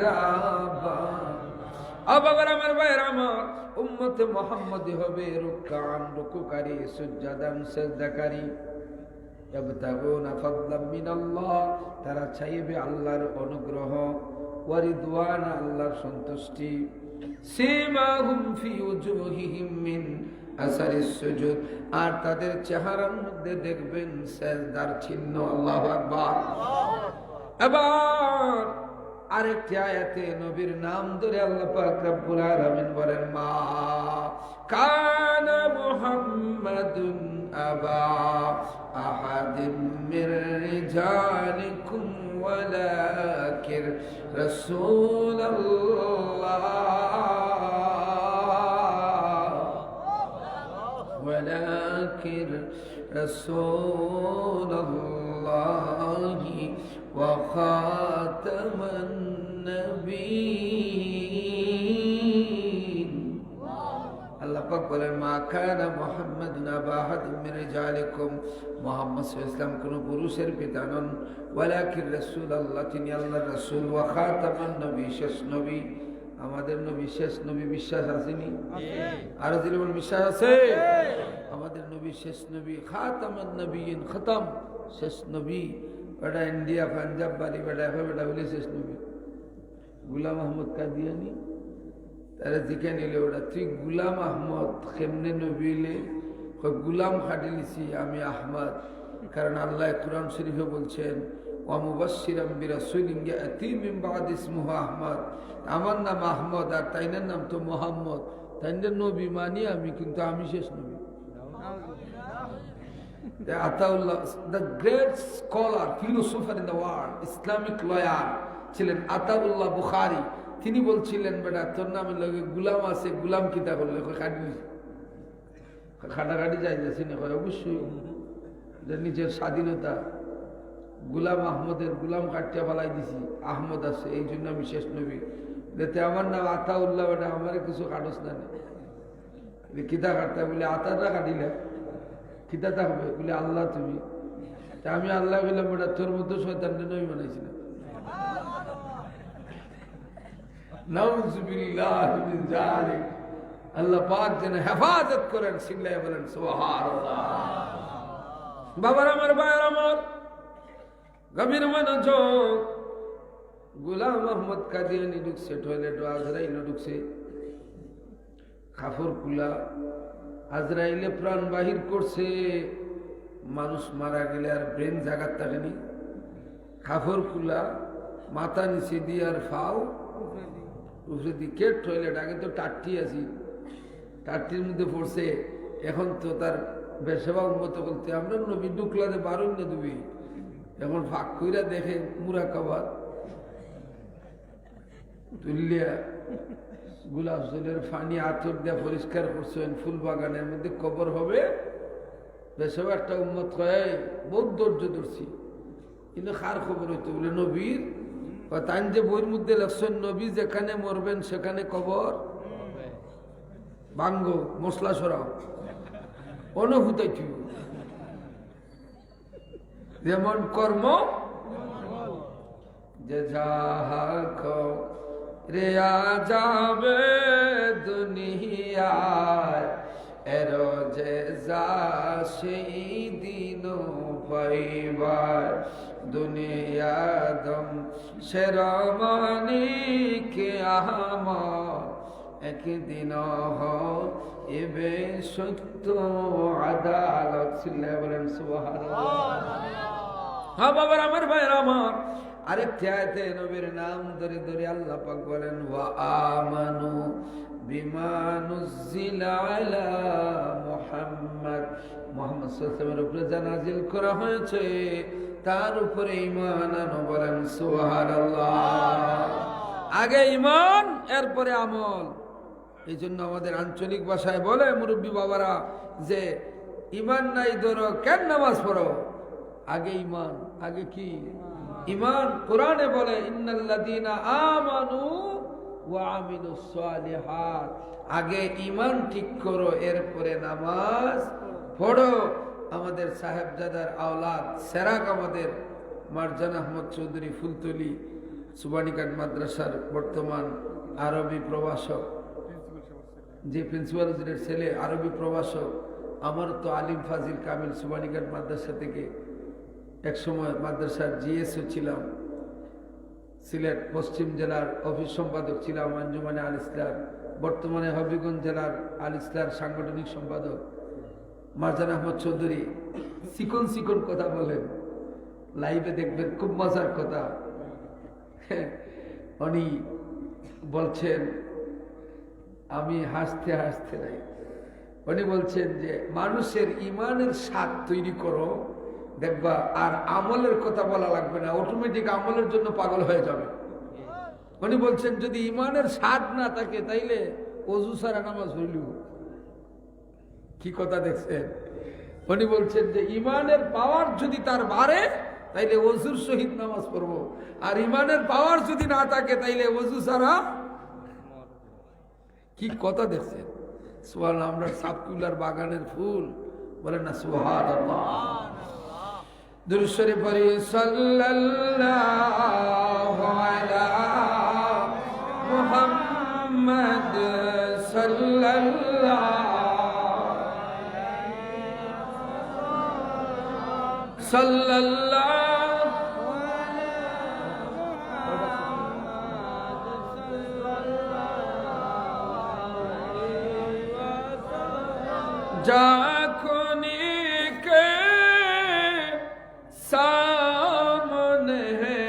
রাবানা। আবার আমার ভাইয়ের আমার, উম্মতে মুহাম্মদি হবে রুকান, রুকুকারী, সুজদান, সিজদাকারী। ইয়াবতাগুনা ফাদলাম মিনাল্লাহ, তারা চাইবে আল্লাহর অনুগ্রহ, ওয়া রিদওয়ান, আল্লাহর সন্তুষ্টি। সীমাহুম ফি উজুহিহিম মিন আসারিস সুজুদ, আর তাদের চেহারার মধ্যে দেখবেন সিজদার চিহ্ন। আল্লাহু আকবার। এবার আরেকটি আয়াতে নবীর নাম ধরে আল্লাহ পাক রব্বুল আলামিন বলেন, মা কানা মুহাম্মাদুন আবা আহাদিম মির রিজালিকুম ওয়ালাকিন রাসূলুল্লাহ, ওয়ালাকিন রাসূলুল্লাহ ওয়া খাতামান নবিয়্যিন। আল্লাহ পাক বলেন, মা কানা মুহাম্মাদুন আবা আহাদিম মির রিজালিকুম, মুহাম্মদ সাল্লাল্লাহু আলাইহি ওয়াসাল্লাম কোন পুরুষের পিতা নন, ওয়ালাকিন রাসূলুল্লাহ, তিনি আল্লাহর রাসূল, ওয়া খাতামান নবী, শেষ নবী। আমাদের নবী শেষ নবী, বিশ্বাস আসেনি? আর দিলবল বিশ্বাস আছে? আমাদের নবী শেষ নবী, খাতামান নবিয়্যিন, খতম, শেষ নবী। বেটা ইন্ডিয়া পাঞ্জাব বাড়ি বেটা বেটা বলে শেষ নবী। গুলাম আহমদ কাদিয়ানি তারা জিকে নিলে, ওটা তুই গুলাম আহমদ কেমনে নবীলে? গুলাম খাটি লিছি আমি আহমদ, কারণ আল্লাহ কুরআন শরীফে বলছেন, ওয়া মুবাশশিরাম বিরাসূলিন ইয়াতি মিন বাদি ইসমুহু আহমদ। আমার নাম আহমদ, আর তাইনের নাম তো মুহাম্মদ। তাইনের নবী মানি আমি, কিন্তু আমি শেষ নবী। Ataullah, the great scholar, philosopher in the world, Islamic lawyer ছিলেন আতাউল্লাহ বুখারী। তিনি বলছিলেন, বেটা তোর নামের লগে গুলাম আছে, গুলাম কিতা করলে খাটি খাটাখাটি যাইতেছি না হয় অবশ্যই যে নিজের স্বাধীনতা গুলাম আহমদের গুলাম কাটিয়া ফেলাই দিছি আহমদ আছে এই জন্য আমি শেষ নবী যাতে আমার নাম আতাউল্লাহ বেটা আমার কিছু কাটস না কিতা কাটতে বলে আতাটা কাটিলে কিতাটা হবে বলে আল্লাহ তুমি আমি আল্লাহ বললাম বেটা তোর মধ্যে শয়তানটা নবী বানাইছি না নাউযুবিল্লাহ মিন যালিক আল্লাহ পাক যেন হেফাজত করেন সিল্লায় বলেন সুবহানাল্লাহ বাবার আমার ভাইয়ের আমার গভীর মনোযোগ গোলাম আহমদ কাদিয়ানি ঢুকছে টয়লেট আজরাইল ঢুকছে কাফর কুলা আজরাইলে প্রাণ বাহির করছে মানুষ মারা গেলে আর ব্রেন জাগাত থাকেনি কাফর কুলা মাথা নিচে দিয়ে আর ফাও উপরে দিকে টয়লেট আগে তো টাট্টি আছি টাট্টির মধ্যে পড়ছে এখন তো তার বেসেবা উন্নত করতে আমরা নবী ঢুকলাতে বারুন না দুবি এখন ফাঁক কইরা দেখে মুরা কাবাদ তুলিয়া গোলাপ জলের পানি আতর দিয়ে পরিষ্কার করছেন ফুল বাগানের মধ্যে কবর হবে বেসব একটা উন্মত হয় বহুত ধৈর্য ধরছি কিন্তু কার খবর হইতো বলে নবীর তাই যে বইয়ের মধ্যে লেখছেন নবী যেখানে মরবেন সেখানে কবর ভাঙ্গ মশলা সরাও অনুভূতাই যেমন কর্ম যে যাহা রে যাবে দুনিয়ায় এর যে যা সেই দিন পাইবার দুনিয়াদম শেরমানি কে আহমদ একদিন হবে সত্য আদালত সিল্লাহ বলেন সুবহানাল্লাহ হ্যাঁ বাবার আমার ভাইয়ের আমার আরেকটি আয়াতে নবীর নাম ধরে ধরে আল্লাহ পাক বলেন ওয়া আমানু বিমা নুজিলা আলা মুহাম্মদ মুহাম্মদ সাল্লাল্লাহু আলাইহি ওয়াসাল্লামের উপরে যা নাযিল করা হয়েছে তার উপরে ঈমান আনো বলেন সুবহানাল্লাহ আগে ঈমান এরপরে আমল এই জন্য আমাদের আঞ্চলিক ভাষায় বলে মুরব্বী বাবারা যে ঈমান নাই ধরো কেন নামাজ পড়ো আগে ঈমান আগে কি ঈমান কোরআনে বলে ইন্নাল্লাযীনা আমানু ওয়া আমিলুস সালিহাত আগে ঈমান ঠিক করো এরপরে নামাজ পড়ো আমাদের সাহেবজাদার আওলাদ সেরাক আমাদের মারজান আহমদ চৌধুরী ফুলতলি সুবানীঘাট মাদ্রাসার বর্তমান আরবি প্রভাষক যে প্রিন্সিপাল হুজুরের ছেলে আরবি প্রভাষক আমার তো আলিম ফাজিল কামিল সুবানীঘাট মাদ্রাসা থেকে একসময় মাদ্রাসার জিএসও ছিলাম সিলেট পশ্চিম জেলার অফিস সম্পাদক ছিলাম আঞ্জুমানে আল ইসলাম বর্তমানে হবিগঞ্জ জেলার আল ইসলাম সাংগঠনিক সম্পাদক মারজান আহমদ চৌধুরী চিকন চিকন কথা বলেন লাইভে দেখবেন খুব মজার কথা উনি বলছেন আমি হাসতে হাসতে নাই উনি বলছেন যে মানুষের ইমানের স্বাদ তৈরি করো দেখবা আর আমলের কথা বলা লাগবে না অটোমেটিক আমলের জন্য পাগল হয়ে যাবে উনি বলছেন যদি ইমানের স্বাদ না থাকে তাইলে ওযু ছাড়া নামাজ হইল কি কথা দেখছেন উনি বলছেন যে ইমানের পাওয়ার যদি তার বাড়ে তাইলে ওযুর সহিত নামাজ পড়বো আর ইমানের পাওয়ার যদি না থাকে তাইলে ওযু ছাড়া কি কথা দেখছেন সুবহানাল্লাহ আমরা সাবকুলার বাগানের ফুল বলেন না সুবহানাল্লাহ দুরূদ শরীফ পড়ি সাল্লাল্লাহু আলা মুহাম্মদ সাল্লাল্লাহু जाखनी के सामने है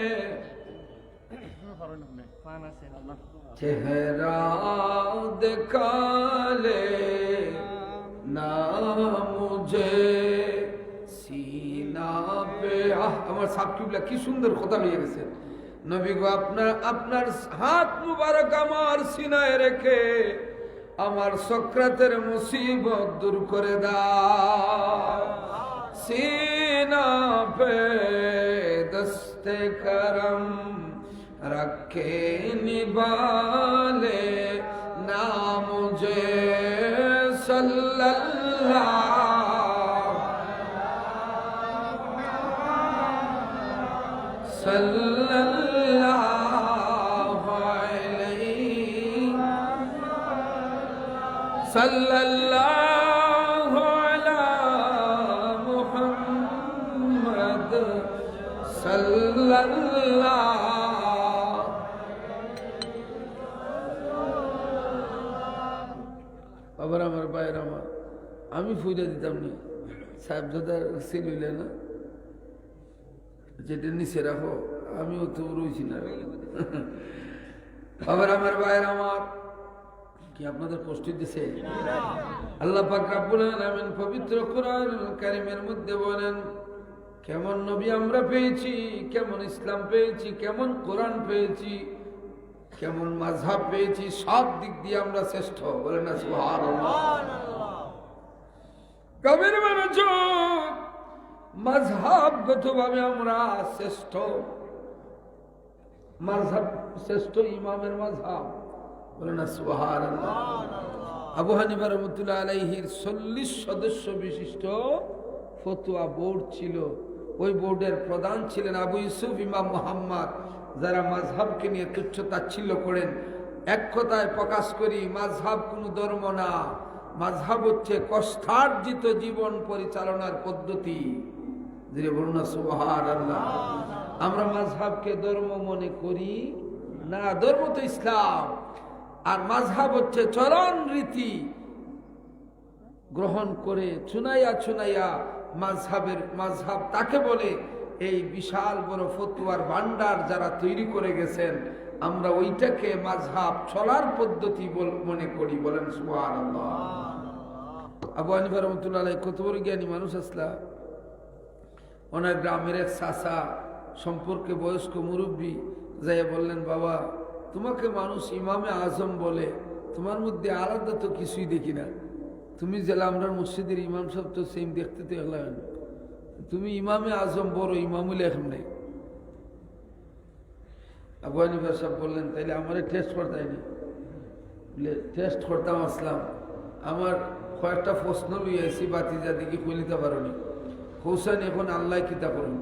चेहरा दिखा ले ना मुझे सीना पे আমার সাবকিবলা কি সুন্দর কথা লিয়ে গেছে নবী গো আপনার হাত মুবারক আমার সিনায় রেখে আমার সক্রাতের মুসিবত দূর করে দাও सीना पे दस्ते करम रखे निभाले ना मुझे सल्लल्लाहु अला मुहम्मद सल्लल्लाहु। আবার আমার ভাইয়ের আমার আমি ফুজা দিতাম নি সাহেবজাদার সিলিলে না যেটা নিচে রাখো আমিও তো রয়েছি না। আবার আমার ভাইয়ের আমার কি আপনাদের কষ্ট দিছে? আল্লাহ পাক রব্বুল আলামিন পবিত্র কোরআন কারীমের মধ্যে বলেন কেমন নবী আমরা পেয়েছি, কেমন ইসলাম পেয়েছি, কেমন কোরআন পেয়েছি, কেমন মাযহাব পেয়েছি, সব দিক দিয়ে আমরা শ্রেষ্ঠ। বলেন না সুবহানাল্লাহ। কবির মানুষ মাযহাবগতভাবে আমরা শ্রেষ্ঠ, মাযহাব শ্রেষ্ঠ, ইমামের মাযহাব। বলেন না সুবহানাল্লাহ। আবু হানিফা রাহমাতুল্লাহ আলাইহির 40 সদস্য বিশিষ্ট ফতোয়া বোর্ড ছিল। ওই বোর্ডের প্রধান ছিলেন আবু ইউসুফ ইমাম মুহাম্মদ। যারা মাযহাবকে নিয়ে তুচ্ছ তাচ্ছিল্য করেন, এক কথায় প্রকাশ করি, মাযহাব কোনো ধর্ম না, মাযহাব হচ্ছে কষ্টার্জিত জীবন পরিচালনার পদ্ধতি। যে বলুন না সুবহানাল্লাহ। আমরা মাযহাবকে ধর্ম মনে করি না, ধর্ম তো ইসলাম, আর মাযহাব হচ্ছে চরণ রীতি গ্রহণ করে চুনাইয়া চুনাইয়া মাযহাব তাকে বলে। এই বিশাল বড় ফতোয়ার ভান্ডার যারা তৈরি করে গেছেন, আমরা ওইটাকে মাযহাব চলার পদ্ধতি মনে করি। বলেন সুবহানাল্লাহ। আবু হানিফা রাহমাতুল্লাহ আলাইহি কত বড় জ্ঞানী মানুষ আসলা। ওনার গ্রামের এক চাচা সম্পর্কে বয়স্ক মুরব্বী যাইয়া বললেন, বাবা তোমাকে মানুষ ইমামে আজম বলে, তোমার মধ্যে আলাদা তো কিছুই দেখি না। তুমি জেলা আমরা মসজিদের ইমাম সাহেব তো সেম দেখতে তো এলাম, তুমি ইমামে আজম বড় ইমামুল এখন নেই। আবু হানিফা সাহেব বললেন, তাইলে আমারে টেস্ট করতাইনি? টেস্ট করতাম আসলাম, আমার কয়েকটা প্রশ্ন লইয়া আইসি, বাতিজা দিকে কইলিতে পারোনি। কৌশান এখন আল্লাহ কিতা করুন,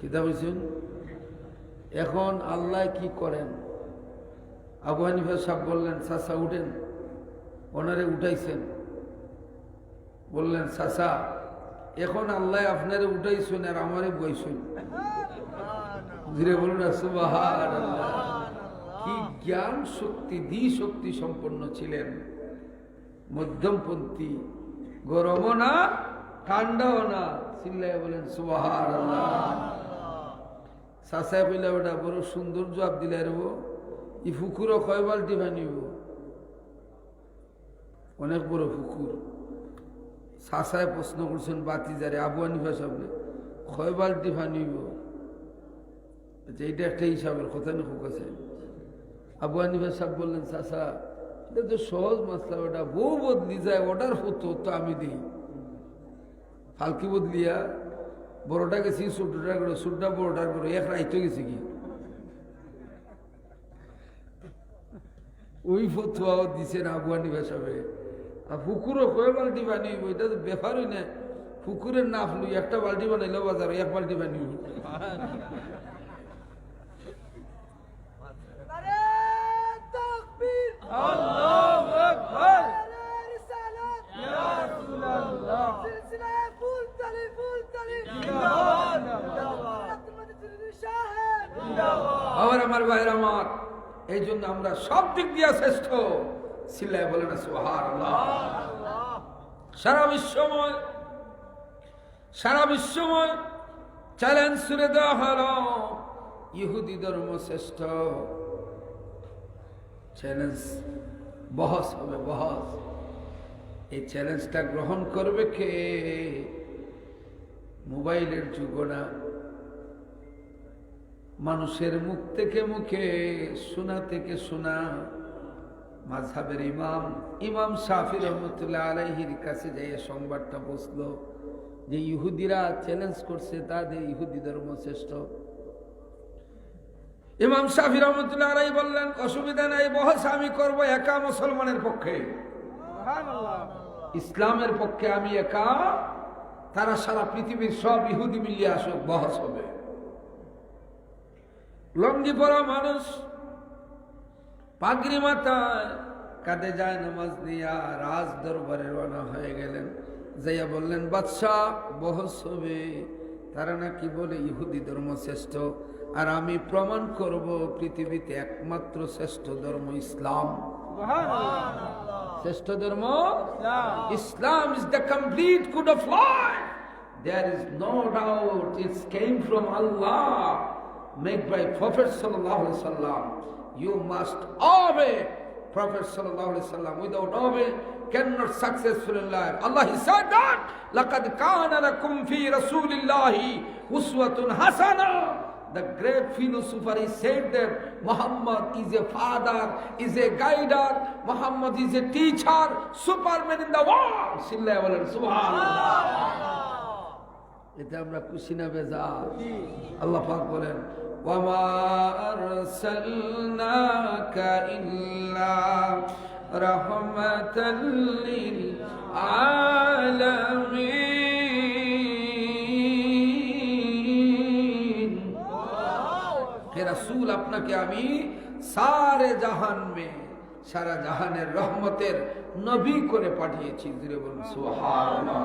কিতা বলছেন এখন আল্লাহ কি করেন? আবু হানিফা সাহেব বললেন, চাচা উঠেন। ওনারে উঠাইছেন, বললেন, চাচা এখন আল্লাহ আপনারে উঠাইছেন আর আমারে বইছেন। ধীরে বলুন সুবহানাল্লাহ। কি জ্ঞান শক্তি, শক্তি সম্পন্ন ছিলেন, মধ্যমপন্থী, গরমও না ঠান্ডাও না। চিল্লাইয়া বলেন সুবহানাল্লাহ। চাচাই কইলা, ওটা বড় সুন্দর জবাব দিলে রব, ই পুকুরও কয় বাল্টি বানিব? অনেক বড় পুকুর। চাচায় প্রশ্ন করছেন বাতিজারে, আবু হানিফা সাহেব কয় বাল্টি বানিব? এইটা একটা হিসাবের কথা না আছে। আবু হানিফা সাহেব বললেন, চাচা এটা তো সহজ মাসলা, ওটা বউ বদলি যায়, ওটার হতো তো আমি দিই। ফালকি বদলিয়া বড়টা গেছি ছোটটা করে, ছোটটা বড়টার করে, এক রাইতে গেছি কি ওই ফতুয়াও দিচ্ছেন আবু হানিফা সাহেব। আর পুকুরও কয় বাল্টি বানিব? এটা তো ব্যাপারই না। পুকুরের নাফ লই একটা বাল্টি বানাইলো বাজারে, এক বাল্টি বানিব। আবার আমার ভাইয়ের আমার, এই জন্য আমরা সব দিক দিয়ে শ্রেষ্ঠ। সিল্লায় বলে না সুবহানাল্লাহ। সারা বিশ্বময় চ্যালেঞ্জ ছুড়ে দেওয়া হলো, ইহুদি ধর্ম শ্রেষ্ঠ। চ্যালেঞ্জ বহস হবে, বহস। এই চ্যালেঞ্জটা গ্রহণ করবে কে? মোবাইলের যুগ না, মানুষের মুখ থেকে মুখে, শোনা থেকে শোনা, মাযহাবের ইমাম ইমাম শাফি রহমতুল্লাহ আলাইহির কাছে যাইয়া সংবাদটা পৌঁছলো যে ইহুদিরা চ্যালেঞ্জ করছে তাদের ইহুদি ধর্ম শ্রেষ্ঠ। ইমাম শাফি রহমতুল্লাহ আলাইহি বললেন, অসুবিধা নাই, বহস আমি করব একা মুসলমানের পক্ষে, ইসলামের পক্ষে আমি একা, তারা সারা পৃথিবীর সব ইহুদি মিলিয়ে আসুক, বহস হবে। লঙ্গি পরা মানুষ, পাগড়ি মাথায়, কাঁধে যায় নামাজ নিয়া রাজ দরবারে রওনা হয়ে গেলেন। যাইয়া বললেন, বাদশাহ বহস হবে, তারা নাকি বলে ইহুদি ধর্ম শ্রেষ্ঠ, আর আমি প্রমাণ করব পৃথিবীতে একমাত্র শ্রেষ্ঠ ধর্ম ইসলাম। শ্রেষ্ঠ ধর্ম ইসলাম is the complete good of life. There is no doubt it came from Allah, made by Prophet sallallahu alaihi wasallam. You must obey Prophet sallallahu alaihi wasallam. Without obey cannot successful in life. Allah he said that laqad kana lakum fi rasulillahi uswatun hasana. The great philosopher he said that Muhammad is a father, is a guider, Muhammad is a teacher, superman in the world. Sillahi bolen subhanallah. এটা আমরা খুশি না বেজার? আল্লাহ পাক বলেন, ওয়ামা আরসালনাকা ইল্লা রাহমাতাল লিল আলামিন। হে রাসূল, আপনাকে আমি সারে জাহান মে, সারা জাহানের রহমতের নবী করে পাঠিয়েছি। জোরে বলুন সুবহানাল্লাহ।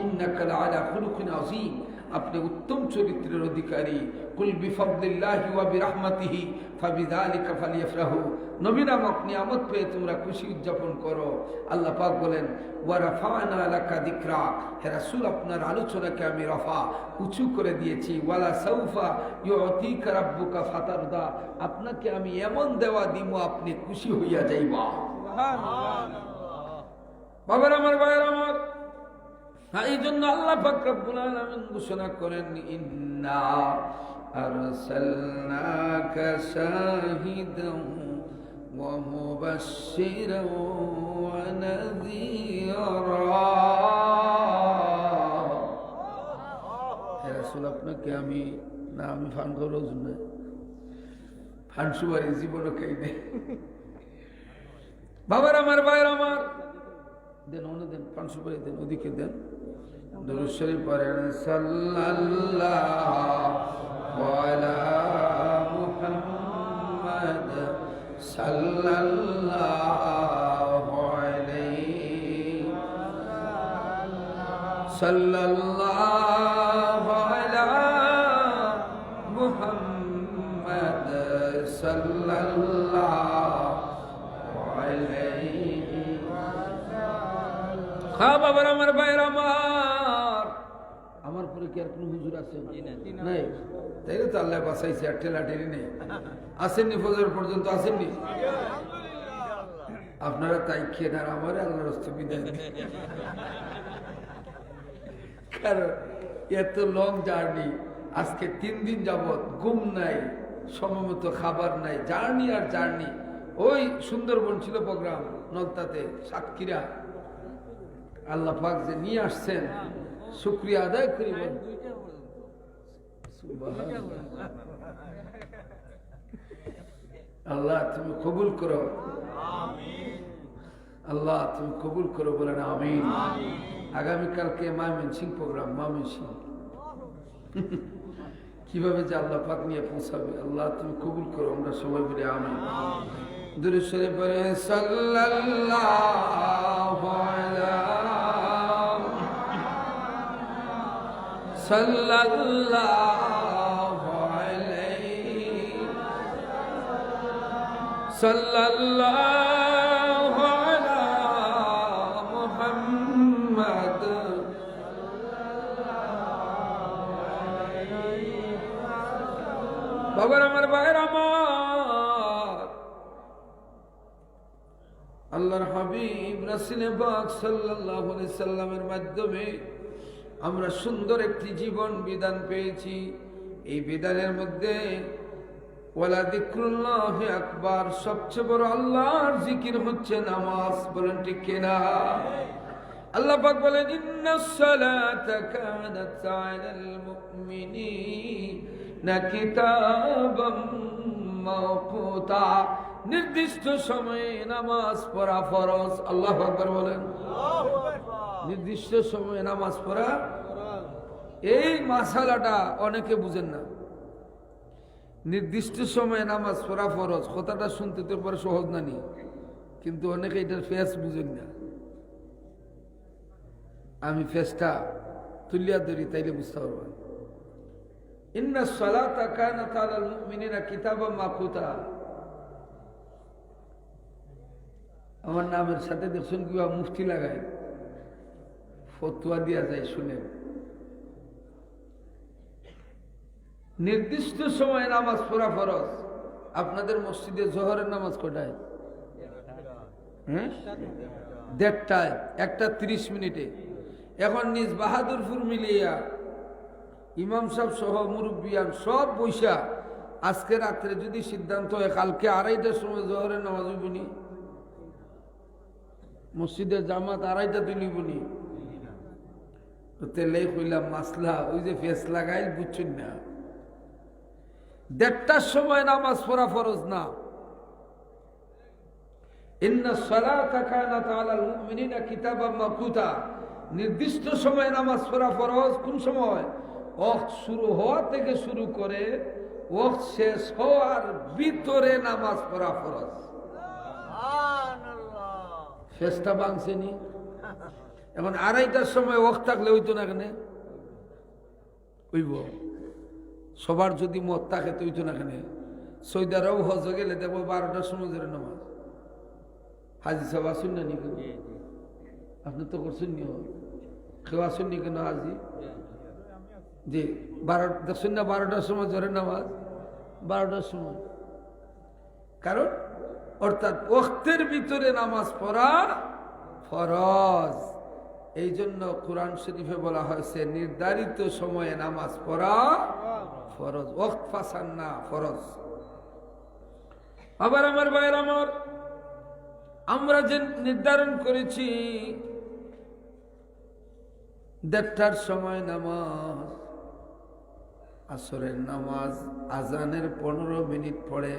ইন্নাকা লাআলা খুলুকিন আযীম, আপনি উত্তম চরিত্রের অধিকারী। কুল বিফাদলিল্লাহি ওয়া বিরহমাতিহি ফাবিযালিকা ফালিয়াফরাহু। নবী নামক নিয়ামত পেয়ে তোমরা খুশি উদযাপন করো। আল্লাহ পাক বলেন, ওয়া রাফা'না লাকা যিকরা, হে রাসূল আপনার আলোচনাকে আমি রফা, উঁচু করে দিয়েছি। ওয়ালা সাউফা ইউতিকা রাব্বুকা ফাতারদা, আপনাকে আমি এমন দেওয়া দিব আপনি খুশি হইয়া যাইবা। সুবহানাল্লাহ। বাবার আমার, ভাইয়ের আমার, এই জন্য আল্লাহ পাক রব্বুল আলামিন ঘোষণা করেন, ইন্না আরসালনাকা শাহিদান ওয়া মুবাশশিরান ওয়া নাযীরা। হে রাসূল আপনাকে আমি, না আমি ফান করার জন্য ফানসুবারি জীবনও খাই নাই। বাবার আমার, ভাইয়ের আমার, দেন অন্য দেন, ফানসুবারি দেন, ওদিকে দেন। দুরূদ শরীফ পড়েন, সাল্লাল্লাহু আলা মুহাম্মাদ সাল্লাল্লাহু আলাইহি সাল্লাল্লাহু আলা মুহাম্মাদ সাল্লাল্লাহু আলাইহি। হ্যাঁ বাবার আমার, ভাইয়ের আমার, আমার পরে কি আর কোন হুজুর আছে? নাই। তাই তো আল্লাহ বাঁচাইছে, আর ঠেলাঠেলি নেই। আসেননি ফজর পর্যন্ত, আসেননি আপনারা, তাই খেয়ে না আমার আল্লাহর রাস্তায় বিদায় দিন। কারণ এত লং জার্নি, আজকে 3 দিন যাবত ঘুম নাই, সময়মত খাবার নাই, জার্নি আর জার্নি। ওই সুন্দরবন ছিল প্রোগ্রাম, নলতাতে, সাতক্ষীরা। আল্লাহ পাক যে নিয়ে আসছেন, শুকরিয়া আদায় করি। আল্লাহ তুমি কবুল করো, আল্লাহ তুমি কবুল করো, বলেন আমিন। আগামীকালকে ময়মনসিংহ প্রোগ্রাম, ময়মনসিংহ। কিভাবে যে আল্লাহ পাক নিয়ে পৌঁছাবে, আল্লাহ তুমি কবুল করো, আমরা সবাই বলি আমিন। দুরূদ শরীফ পড়ে, সাল্লাল্লাহু আলা সাল্লাল্লাহু আলাইহি সাল্লাল্লাহু আলা মুহাম্মাদ। বাবার আমার, ভাইয়ের আমার, আল্লাহর হাবিব রাসূল পাক সাল্লাল্লাহু আলাইহি সাল্লামের মাধ্যমে আমরা সুন্দর একটি জীবন বিধান পেয়েছি। এই বিধানের মধ্যে ওয়ালা যিকরুল্লাহি আকবার, সবচেয়ে বড় আল্লাহর জিকির হচ্ছে নামাজ। বলেন ঠিক কিনা? আল্লাহ পাক বলেন ইন্নাস সালাতা কানাত আলাল মুমিনিনা কিতাবাম মাওকুতা, নির্দিষ্ট সময়ে নামাজ পড়া ফরজ। আল্লাহু আকবার বলেন। নির্দিষ্ট সময়ে নামাজ পড়া, এই মাসালাটা অনেকে বুঝেন না। নির্দিষ্ট সময়ে নামাজ পড়া ফরজ কথাটা শুনতে তো পরে সহজ না নি, কিন্তু অনেকে এটার ফেস বুঝেন না। আমি ফেসটা তুলিয়া ধরি, তাইলে বুঝতে পারবেন। ইন্নাস সালাতা কানাত আলাল মুমিনিনা কিতাবাম মাওকুতা। আমার নামের সাথে দেখছেন কিভাবে মুফতি লাগায়, ফতোয়া দিয়া যায়, শুনেন। নির্দিষ্ট সময়ে নামাজ পড়া ফরজ। আপনাদের মসজিদে জোহরের নামাজ কটায়? 1:30, 1:30। এখন নিজ বাহাদুরপুর মিলিয়া ইমাম সাহেব সহ মুরব্বিয়ান সব বৈশা আজকে রাত্রে যদি সিদ্ধান্ত হয় কালকে 2:30টার সময় জোহরের নামাজ হইবনি, মসজিদের জামাত 2:30 তুলিবনি, তেলেই কইলাম মাসলা ওই যে ফেস লাগাইল, বুঝছেন না? 1:30টার সময় নামাজ পড়া ফরজ না। ইন্নাস সালাতা কানাত আলাল মুমিনিনা কিতাবাম মাওকুতা, নির্দিষ্ট সময়ে নামাজ পড়া ফরজ। কোন সময়? ওয়াক্ত শুরু হওয়া থেকে শুরু করে ওয়াক্ত শেষ হওয়ার ভিতরে নামাজ পড়া ফরজ। শেষটা বাংছেনি। এখন 2:30টার সময় ওয়াক্ত থাকলে হইতো না, কেন হইব? সবার যদি মত থাকে তো হইতো না, কেন? সৌদি আরব হজ গেলে দেখবো 12টার সময় ধরে নামাজ। হাজি সাহেব আসুন না নি? আপনি তো করছেন নি? কেউ আসুন নি কেন হাজি? যে 12 দেখছেন না 12টার সময় ধরে নামাজ, 12টার সময়। কারণ অর্থাৎ ওয়াক্তের ভিতরে নামাজ পড়া ফরজ। এই জন্য কোরআন শরীফে বলা হয়েছে নির্ধারিত সময়ে নামাজ পড়া ফরজ, ওয়াক্ত ফাসান না, ফরজ। আবার আমার ভাইয়ের আমার, আমরা যে নির্ধারণ করেছি 1:30টার সময় নামাজ, আসরের নামাজ আজানের 15 মিনিট পরে,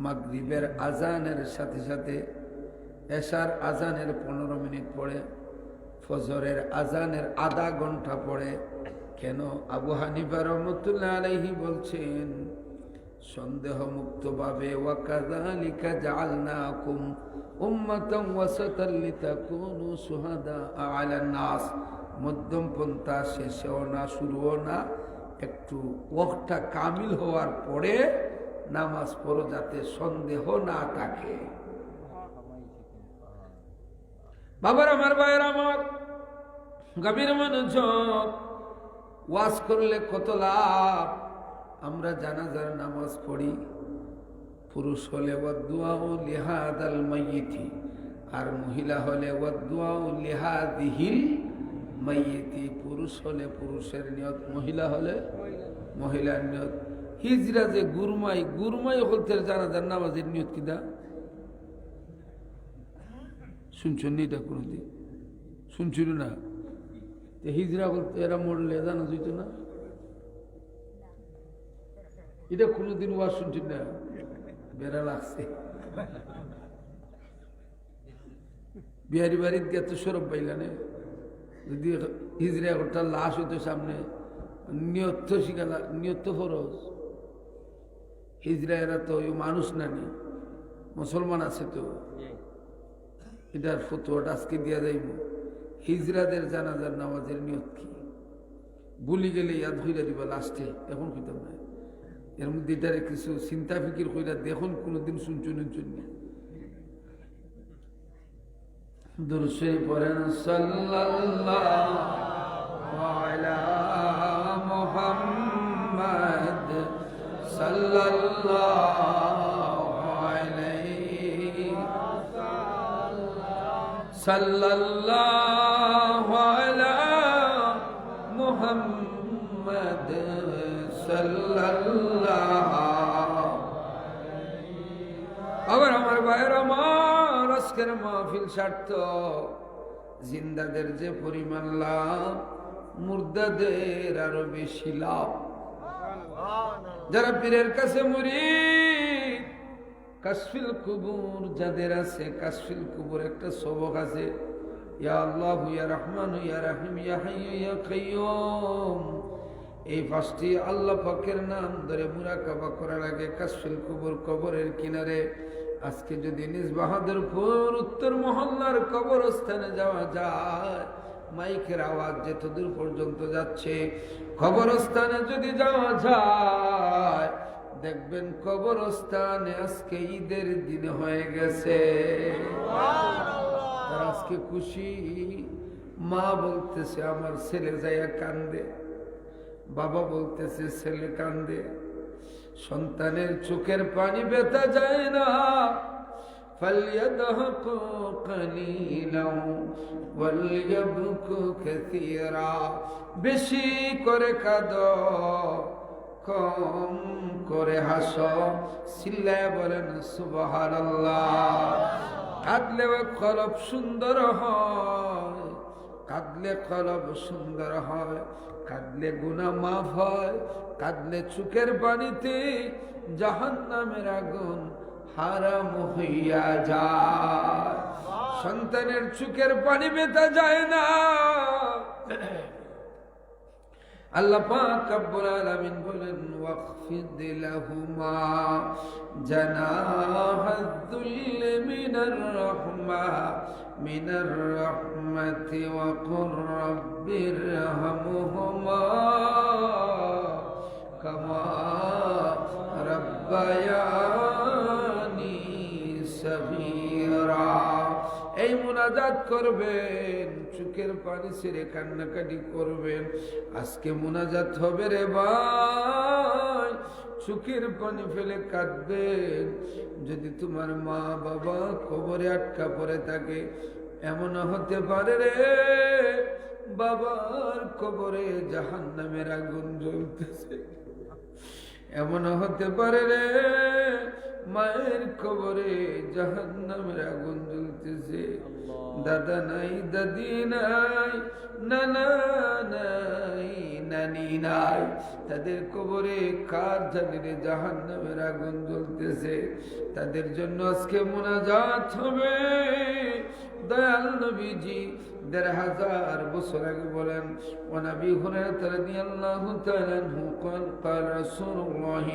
মাগরিবের আজানের সাথে সাথে এশার আজানের 15 মিনিট পরে, ফজরের আজানের আধা ঘন্টা পরে। কেন? আবু হানিফা রহমতুল্লাহ আলাইহি বলছেন সন্দেহ মুক্ত ভাবে ওয়াকাযালিকা জাআলনাকুম উম্মাতান ওয়াসাতাল লিতাকুনু শুহাদা আলান নাস, মধ্যম পন্থা, শেষেও না শুরুও না, একটু ওয়াক্তটা কামিল হওয়ার পরে নামাজ পড়ো যাতে সন্দেহ না থাকে। বাবার আমার, ভাইয়ের আমার, গভীর মনোযোগ। ওয়াজ করলে কত লাভ। আমরা জানাজার নামাজ পড়ি, পুরুষ হলে ওয়াদুআউ লিহাদাল মাইয়িতি, আর মহিলা হলে ওয়াদুআউ লিহাদিহিল মাইয়িতি। পুরুষ হলে পুরুষের নিয়ত, মহিলা হলে মহিলার নিয়ত। হিজরা যে গুরমাই, গুরমাই হলতে জানাজার নামাজের নিয়ত কিনা শুনছেন? এটা কোনোদিন শুনছিল না? হিজরা বলতে এরা মরলে জানা যেত না, এটা কোনোদিন ওয়াজ শুনছেন না? বেড়া লাগছে। বিহারি বাড়ির গিয়ে তো সরব পাইলানে, যদি হিজরা একটা লাশ হইতো সামনে, নিয়ত শিখালা, নিয়ত ফরজ। হিজরা এরা তো মানুষ নানি, মুসলমান আছে তো, এটার ফতোয়াটা আজকে দিয়া যাইব। হিজরাদের জানাজার নামাজের নিয়ত কি? বলি গেলে ইয়াদ হইলা দিবা লাস্টে, এখন কইতাম না। এর মধ্যে এটারে কিছু চিন্তা ফিকির কইরা দেখুন, কোনোদিন শুনছুন না। দুরূদ শরীফ পড়েন, সাল্লাল্লাহু আলা মুহাম্মাদ সাল্লাল্লাহু আলাইহি সাল্লাল্লাহু আলা মুহাম্মাদ মুহাম্মদ সাল্লাল্লাহু। আবার আমার ভাইয়ের আমার আজকের মাহফিল সার্থক। জিন্দাদের যে পরিমাণ লাভ, মুর্দাদের আরো বেশি লাভ। যারা পীরের কাছে মুরিদ, কাশফিল কুবুর যাদের আছে, কাশফিল কুবুর একটা সবক আছে, ইয়া আল্লাহু ইয়া রহমান ইয়া রহিম ইয়া হাইয়্যু ইয়া কাইয়্যুম। এই পাঁচটি আল্লাহ পাকের নাম ধরে মুরাকাবা করার আগে কাশফিল কুবুর কবরের কিনারে। আজকে যদি নিজ বাহাদুরপুর উত্তর মহল্লার কবরস্থানে যাওয়া যায়, মাইকের আওয়াজ যেতদূর পর্যন্ত যাচ্ছে, কবরস্থানে যদি যাওয়া যায়, দেখবেন কবরস্থানে আজকে ঈদের দিন হয়ে গেছে। আর আজকে খুশি। মা বলতেছে আমার ছেলে যাইয়া কান্দে, বাবা বলতেছে ছেলে কান্দে। সন্তানের চোখের পানি বেতা যায় না। فَلْيَضْحَكُوا قَلِيلًا وَلْيَبْكُوا كَثِيرًا। বেশি করে কাঁদো, কম করে হাসো। চিল্লায় বলেন সুবহানাল্লাহ। কাঁদলে কলব সুন্দর হয়, কাঁদলে কলব সুন্দর হয়, কাঁদলে গুনাহ মাফ হয়, কাঁদলে চোখের পানিতে জাহান্নামের আগুন হারাম হইয়া যায়। সন্তানের চোখের পানি বেতা যায় না। আল্লাহ পাক রব্বুল আলামিন বলেন ওয়াখফিদ লাহুমা জানাহাদ-দুল মিনার রাহমাতি ওয়া কুর রাব্বিরহামহুমা কামা রাব্বায়ানি সাগীরা। এই মুনাজাত করবেন, চোখের পানি ছেড়ে কান্নাকাটি করবেন। আজকে মুনাজাত হবে রে ভাই, চোখের পানি ফেলে কাঁদবেন। যদি তোমার মা বাবা কবরে আটকা পড়ে থাকে, এমন হতে পারে রে বাবার কবরে জাহান্নামের আগুন জ্বলতেছে। এমন হতে পারে রে মায়ের কবরে জাহান্নামের আগুন জ্বলতেছে। দাদা নাই, দাদি নাই, নানা নাই, নানি নাই, তাদের কবরে কার জানি রে জাহান্নামের আগুন জ্বলতেছে। তাদের জন্য আজকে মুনাজাত হবে। দয়াল নবীজি ১৫০০ বছর আগে বলেন, ওয়ানাবি হুরায়রা রাদিয়াল্লাহু তাআলা আনহু قال قال رسول الله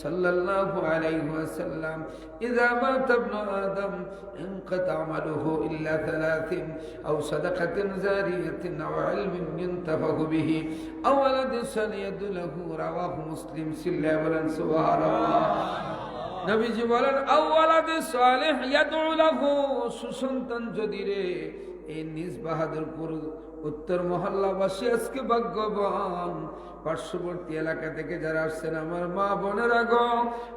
صلى الله عليه وسلم إذا مات ابن آدم انقطع عمله إلا 3 أو صدقة جارية أو علم ينتفع به أو ولد صالح يدعو له رواه مسلم صلى الله سبحان الله। নবীজি বলেন আও ওয়ালাদ সালেহ ইয়াদউ লাহু, সুসন্তান যদি রে। এই নিজ বাহাদুরপুর উত্তর মহল্লাবাসী আজকে ভাগ্যবান। পার্শ্ববর্তী এলাকা থেকে যারা আসছেন আমার মা বোনেরা গো,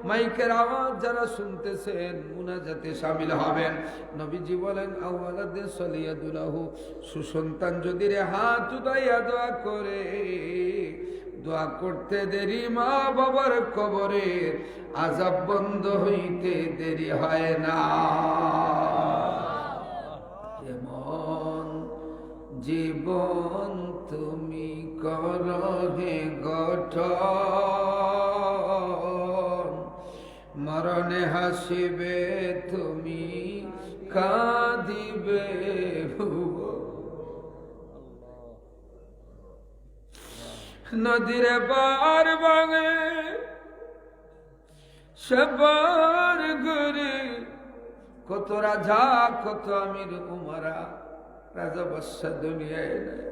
মাইকের আওয়াজ যারা শুনতেছেন, মুনাজাতে শামিল হবেন। নবীজি বলেন আওয়ালাদে সলিয়াদুলাহু, সুসন্তান যদি রে হাত উঠাইয়া দোয়া করে, দোয়া করতে দেরি মা বাবার কবরের আযাব বন্ধ হইতে দেরি হয় না। এমন জীবন তুমি করহে গঠন, মরণে হাসিবে তুমি কাঁদিবে ভুবন। নদীরে পার ভাঙে সবার ঘুরে, কত রাজা কত আমির উমারা, রাজা বাদশা দুনিয়ায় নাই।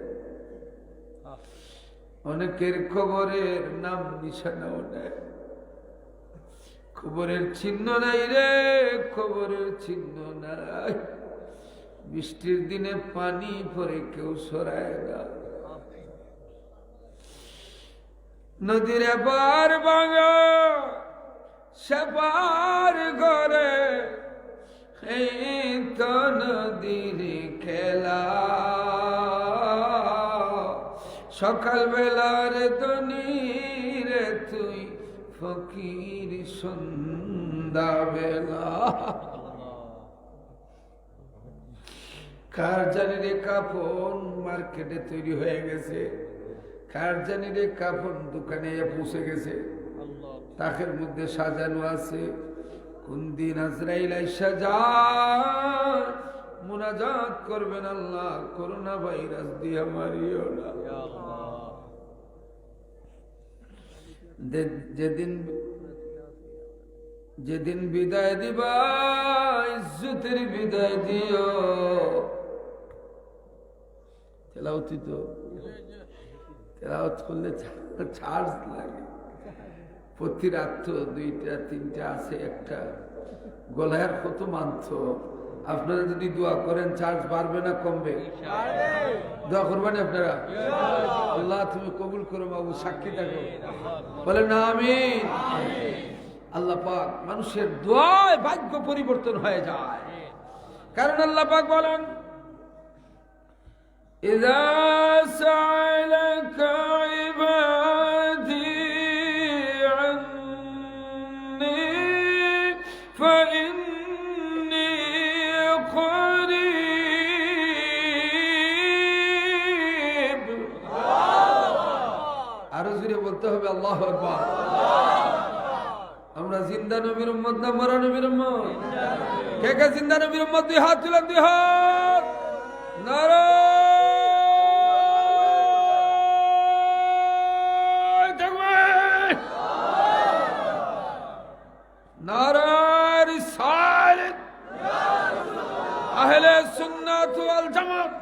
অনেকের খবরের নাম নিশানাও নাই, খবরের চিহ্ন নাই রে, খবরের চিহ্ন নাই। বৃষ্টির দিনে পানি পরে কেউ সরায় না। নদীর পার ভাঙা সবার ঘরে, এই তো নদীর খেলা। সকাল বেলার ধনী রে তুই, ফকির সন্ধ্যা বেলা। কার জানি রে কাফন মার্কেটে তৈরি হয়ে গেছে, কার জানি রে কাফন দোকানে পৌঁছে গেছে, তাকের মধ্যে সাজানো আছে। কোন দিন আজরাইল আইসা যায়, মুনাজাত করবেন, আল্লাহ করোনা ভাইরাস দিয়ে মারিও না। যেদিন বিদায় দিবা ইজ্জতের বিদায় দিও। তেলাওয়াতি তো তেলাওয়াত করলে চার্জ লাগে, প্রতি রাত তো 2টা 3টা আছে, একটা গলার কত মানছ। আপনারা যদি দোয়া করেন চার্জ বাড়বে না কমবে? দোয়া করবেন আপনারা? আল্লাহ তুমি কবুল করো বাবু, সাক্ষী থাকো, বলেন না আমিন। আল্লাহ পাক মানুষের দোয়ায় ভাগ্য পরিবর্তন হয়ে যায়, কারণ আল্লাহ পাক বলেন ইযা সাআলাকা ইবাদি আন্নী ফাইন্নী করিব। আরো জোরে বলতে হবে আল্লাহু আকবার। আমরা জিন্দা নবীর উম্মত না মরা নবীর উম্মত? কে কে জিন্দা নবীর উম্মত? 2 হাত তুলেন, 2 হাত। নারায়ে তাকবীর, নারায়ে রিসালাত, আহলে সুন্নাত ওয়াল জামাত।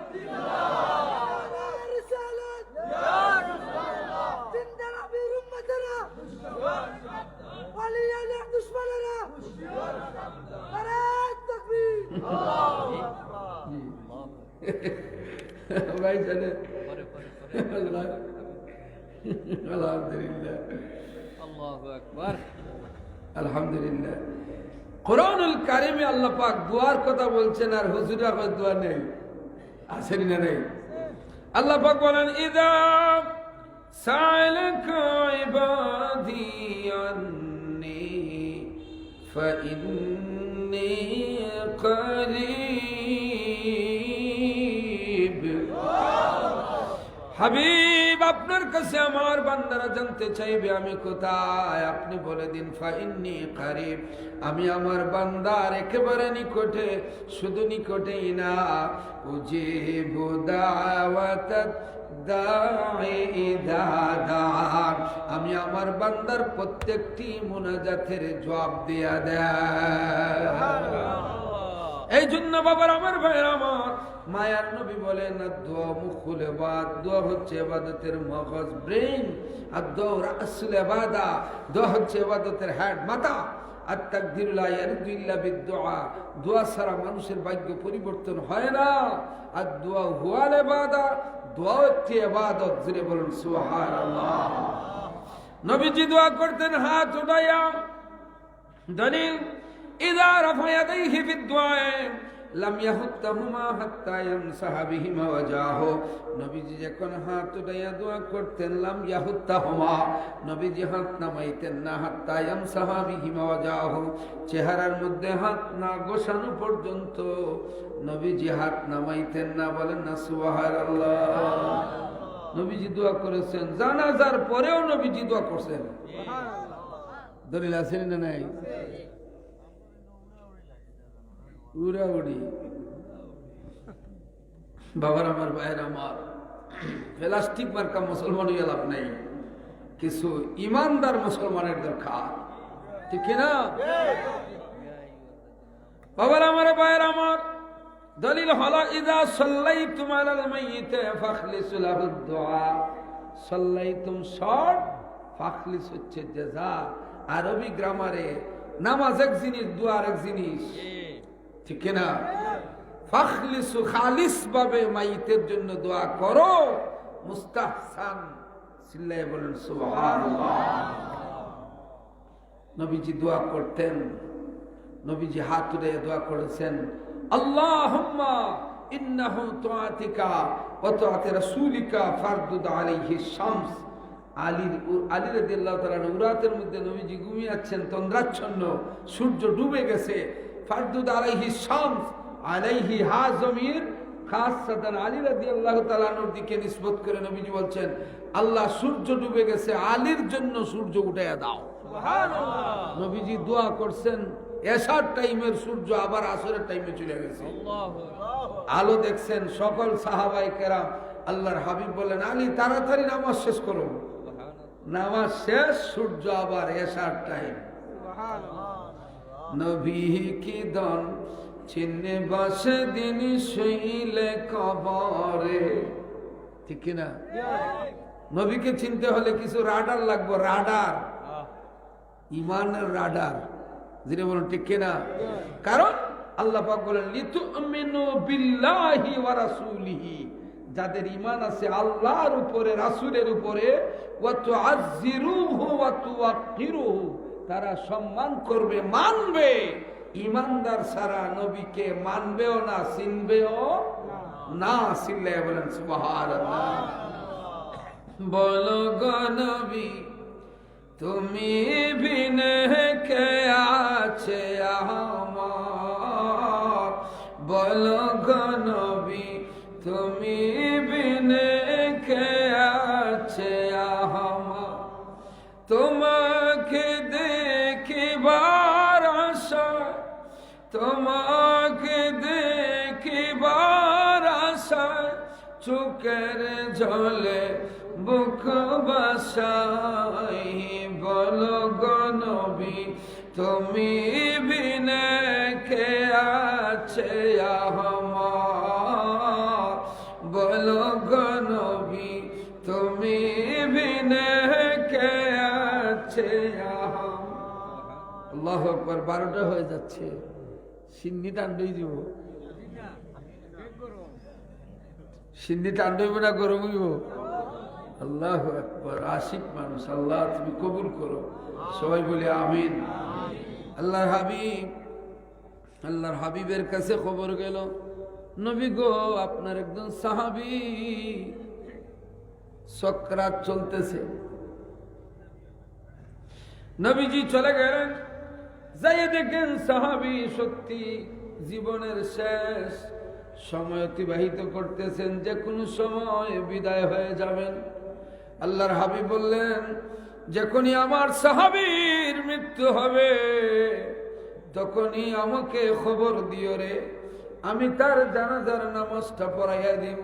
ভাই জানে আলহামদুলিল্লাহ, আল্লাহু আকবার, আলহামদুলিল্লাহ। কোরআনুল কারিমে আল্লাহ পাক দুয়ার কথা বলছেন, আর হুজুরা কয় দোয়া নেই, আসেন না নেই? আল্লাহ পাক বলেন ইযা সাআলাকা ইবাদি আন্নী ফাইন্নী করিব। হাবিব আপনার কাছে আমার বান্দারা জানতে চাইবে আমি কোথায়, আপনি বলে দিন ফাইন্নী করিব, আমি আমার বান্দার একেবারে নিকটে, শুধু নিকটেই না, উজিবু দাওয়াতাদ দাঈ ইযা দাআন, আমি আমার বান্দার প্রত্যেকটি মুনাজাতের জবাব দেয়া দেয়। এই জন্য বাবার আমার ভাইয়ের আমার, মায়ার নবী বলেন দোয়া মুখুল ইবাদ, দোয়া হচ্ছে ইবাদতের মগজ ব্রেন, আর দোয়া রাসুল ইবাদা, দোয়া হচ্ছে ইবাদতের হেড মাথা। আর তাকদিরু লা ইয়ারদু ইল্লা বিদুআ, দোয়া ছাড়া মানুষের ভাগ্য পরিবর্তন হয় না। আর দোয়া হুয়াল ইবাদা, দোয়া একটি ইবাদত। জোরে বলুন সুবহানাল্লাহ। নবীজি দোয়া করতেন হাত উঠাইয়া। দলিল ইযা রাফা ইয়াদাইহি ফিদ-দুআ লাম ইয়াহুত্তাহুমা হাত্তা ইয়ামসাহা বিহিমা ওয়াজাহু, নবীজি যখন হাত উঠাইয়া দোয়া করতেন লাম ইয়াহুত্তাহুমা, নবীজি হাত নামাইতেন না, হাত্তা ইয়ামসাহা বিহিমা ওয়াজাহু, চেহারার মধ্যে হাত না গোছানো পর্যন্ত নবীজি হাত নামাইতেন না। বলেন না সুবহানাল্লাহ। নবীজি দোয়া করেছেন, জানাজার পরেও নবীজি দোয়া করছেন। দলিল আছে না নাই? উড়াউড়ি বাবার আমার ভাইয়ের আমার, প্লাস্টিক মার্কা মুসলমান হইয়া লাভ নাই, কিছু ইমানদার মুসলমানের দরকার, ঠিক না বাবার আমার ভাইয়ের আমার? দলিল হলো ইযা সাল্লাইতুম আলাল মাইয়িতি ফাখলিসু লাহুদ দুআ, সাল্লাইতুম শর্ট, ফাখলিস হচ্ছে জাযা। আরবি গ্রামারে নামাজ এক জিনিস, দোয়া এক জিনিস, ঠিক না? ফাখলিসু, খালিস ভাবে মাইয়িতের জন্য দোয়া করো, মুস্তাহসান। চিল্লায়ে বলেন সুবহানাল্লাহ। নবীজি দোয়া করতেন, নবীজি হাত তুলে দোয়া করেছেন, আল্লাহুম্মা ইন্নাহু তুআতিকা ওয়া তুআতি রাসূলিকা ফারদুদ আলাইহিস শামস। আলী রাদিয়াল্লাহু তাআলা রাতের মধ্যে নবীজি ঘুমিয়ে আছেন, তন্দ্রাচ্ছন্ন, সূর্য ডুবে গেছে। ফারদুদ আলাইহিস শামস, আলাইহি হা জমির খাসসাতান আলী রাদিয়াল্লাহু তাআলার দিকে নিসবত করে নবীজি বলছেন, আল্লাহ সূর্য ডুবে গেছে, আলীর জন্য সূর্য উঠাইয়া দাও। সুবহানাল্লাহ। নবীজি দোয়া করছেন, এশার টাইমের সূর্য আবার আসরের টাইমে চলে গেছে। আলো দেখছেন সকল সাহাবায়ে কেরাম। আল্লাহর হাবিব বলেন, আলী তাড়াতাড়ি নামাজ শেষ করো। নামাজ শেষ, সূর্য আবার এশার টাইম। নবী কি দন চিনে বসে দিন শুইলে কবরে, ঠিক কিনা? নবীকে চিনতে হলে কিছু রাডার লাগবে, রাডার, ইমানের রাডার, যেটা বলুন ঠিক কিনা? কারণ আল্লাহ পাক বলেন, লিতুমিনু বিল্লাহি ওয়া রাসূলিহি, যাদের ঈমান আছে আল্লাহর উপরে, রাসূলের উপরে, ওয়া তুআজ্জিরুহু ওয়া তুওয়াক্কিরুহু, তারা সম্মান করবে, মানবে। ঈমানদার সারা নবীকে মানবেও না, চিনবেও না। চিল্লায়ে বলেন সুবহানাল্লাহ। বলো গো নবী তুমি বিনে কে আছে আমার, বলো গো নবী তুমি বিনে কে আছে আমার, তোমাকে দেখিবার আশা, তোমাকে দেখিবার আশা, চোখের জলে বুক বাসাই, বলো গো নবী তুমি বিনে কে আছে আমার, বলো গো নবী তুমি বিনে কে আছে আমার। আল্লাহু আকবার। 12টা হয়ে যাচ্ছে, সিন্নি টান্ডই দিব, সিন্নি টান্ডইব না গরম হইব? আল্লাহু আকবার। আশিক মানুষ, আল্লাহ তুমি কবুল করো, সবাই বলে আমিন। আল্লাহর হাবিবের কাছে খবর গেল, নবী গো আপনার একজন সাহাবী সকরাত চলতেছে। নবীজি চলে গেলেন, যাইয়ে দেখেন সাহাবী সত্যি জীবনের শেষ সময় অতিবাহিত করতেছেন, যে কোনো সময় বিদায় হয়ে যাবেন। আল্লাহর হাবিব বললেন, যখনই আমার সাহাবীর মৃত্যু হবে তখনই আমাকে খবর দিও রে, আমি তার জানাজার নামাজটা পড়াইয়া দিব।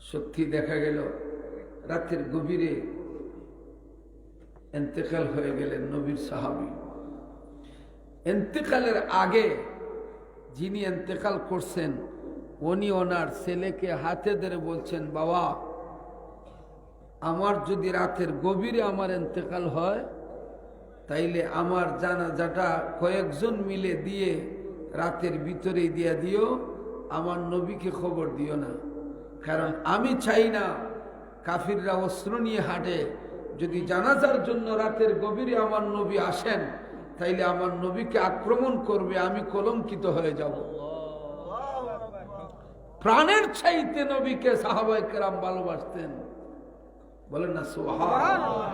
সত্যি দেখা গেল রাতের গভীরে ইন্তেকাল হয়ে গেলেন নবীর সাহাবী। ইন্তেকালের আগে যিনি ইন্তেকাল করছেন উনি ওনার ছেলেকে হাতে ধরে বলছেন, বাবা আমার যদি রাতের গভীরে আমার ইন্তেকাল হয় তাইলে আমার জানাজাটা কয়েকজন মিলে দিয়ে রাতের ভিতরেই দিয়ে দিও, আমার নবীকে খবর দিও না। কারণ আমি চাই না কাফিররা অস্ত্র নিয়ে হাঁটে, যদি জানাজার জন্য রাতের গভীরে আমার নবী আসেন তাইলে আমার নবীকে আক্রমণ করবে, আমি কলঙ্কিত হয়ে যাব। প্রাণের চাইতে নবীকে সাহাবায়ে কেরাম ভালোবাসতেন, বলেন না সুবহানাল্লাহ।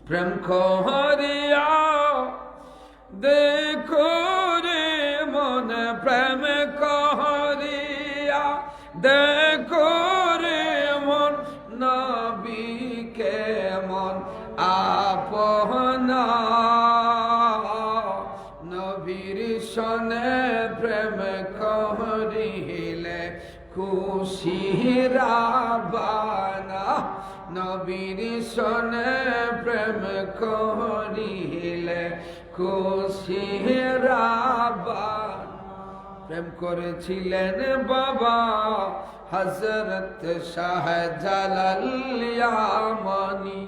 প্রেম করিয়া দেখো রে মন, প্রেম করিয়া দেখো রে মন, নবীকে মন আপনা, নবীর সনে প্রেম করিলে খুশি রাবানা, নবীর সনে প্রেম করিলে খুশি রাবানা। প্রেম করেছিলেন বাবা হযরত শাহজালাল ইয়ামানি,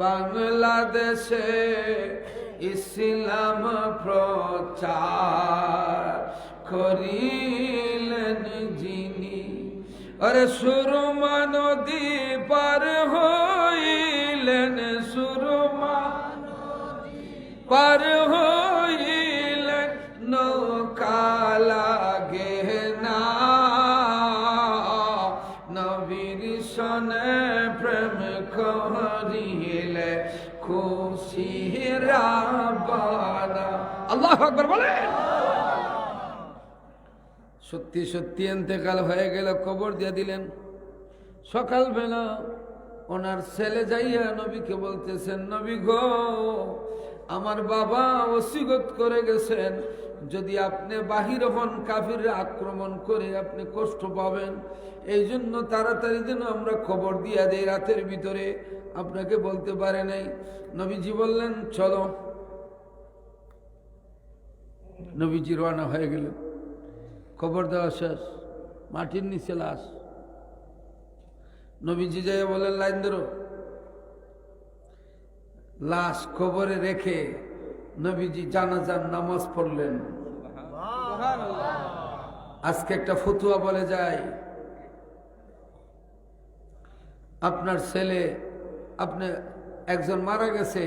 বাংলাদেশে ইসলাম প্রচার করিলেন যিনি, আরে সুরমা নদী পার হইলেন, সুরমা পার হইলেন করিলে খুশির আবাদা। আল্লাহু আকবার বলেন। সত্যি সত্যি ইন্তেকাল হয়ে গেল, কবর দিয়ে দিলেন। সকালবেলা ওনার ছেলে যাইয়া নবীকে বলতেছেন, নবী গো, আমার বাবা ওসিয়ত করে গেছেন, যদি আপনি বাহির হন কাফিররা আক্রমণ করে আপনি কষ্ট পাবেন, এই জন্য তাড়াতাড়ি যেন আমরা খবর দিয়া দেই রাতের ভিতরে, আপনাকে বলতে পারে নাই। নবীজি বললেন চলো। নবীজি রওনা হয়ে গেলেন। খবর দেওয়া শেষ, মাটির নিচে লাশ। নবীজি যাই বলেন লাইন ধরো। লাশ কবরে রেখে নবীজি জানাজার নামাজ পড়লেন। আজকে একটা ফতুয়া বলে যায়, আপনার ছেলে, আপনি একজন মারা গেছে,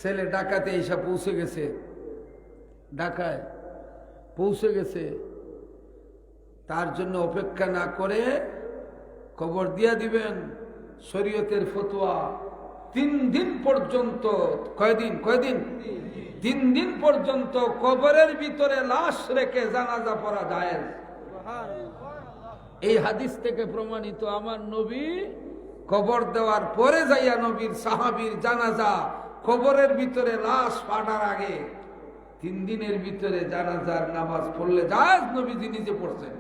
ছেলে ঢাকাতে এসে পৌঁছে গেছে, ঢাকায় পৌঁছে গেছে, তার জন্য অপেক্ষা না করে কবর দিয়া দিবেন। শরীয়তের ফতোয়া 3 দিন পর্যন্ত, কয়দিন 3 দিন পর্যন্ত কবরের ভিতরে লাশ রেখে জানাজা পড়া যায়। এই হাদিস থেকে প্রমাণিত, আমার নবী কবর দেওয়ার পরে যাইয়া নবীর সাহাবীর জানাজা কবরের ভিতরে লাশ পাঠার আগে 3 দিনের ভিতরে জানাজার নামাজ পড়লে যায়, নবীজি নিজে পড়ছেন।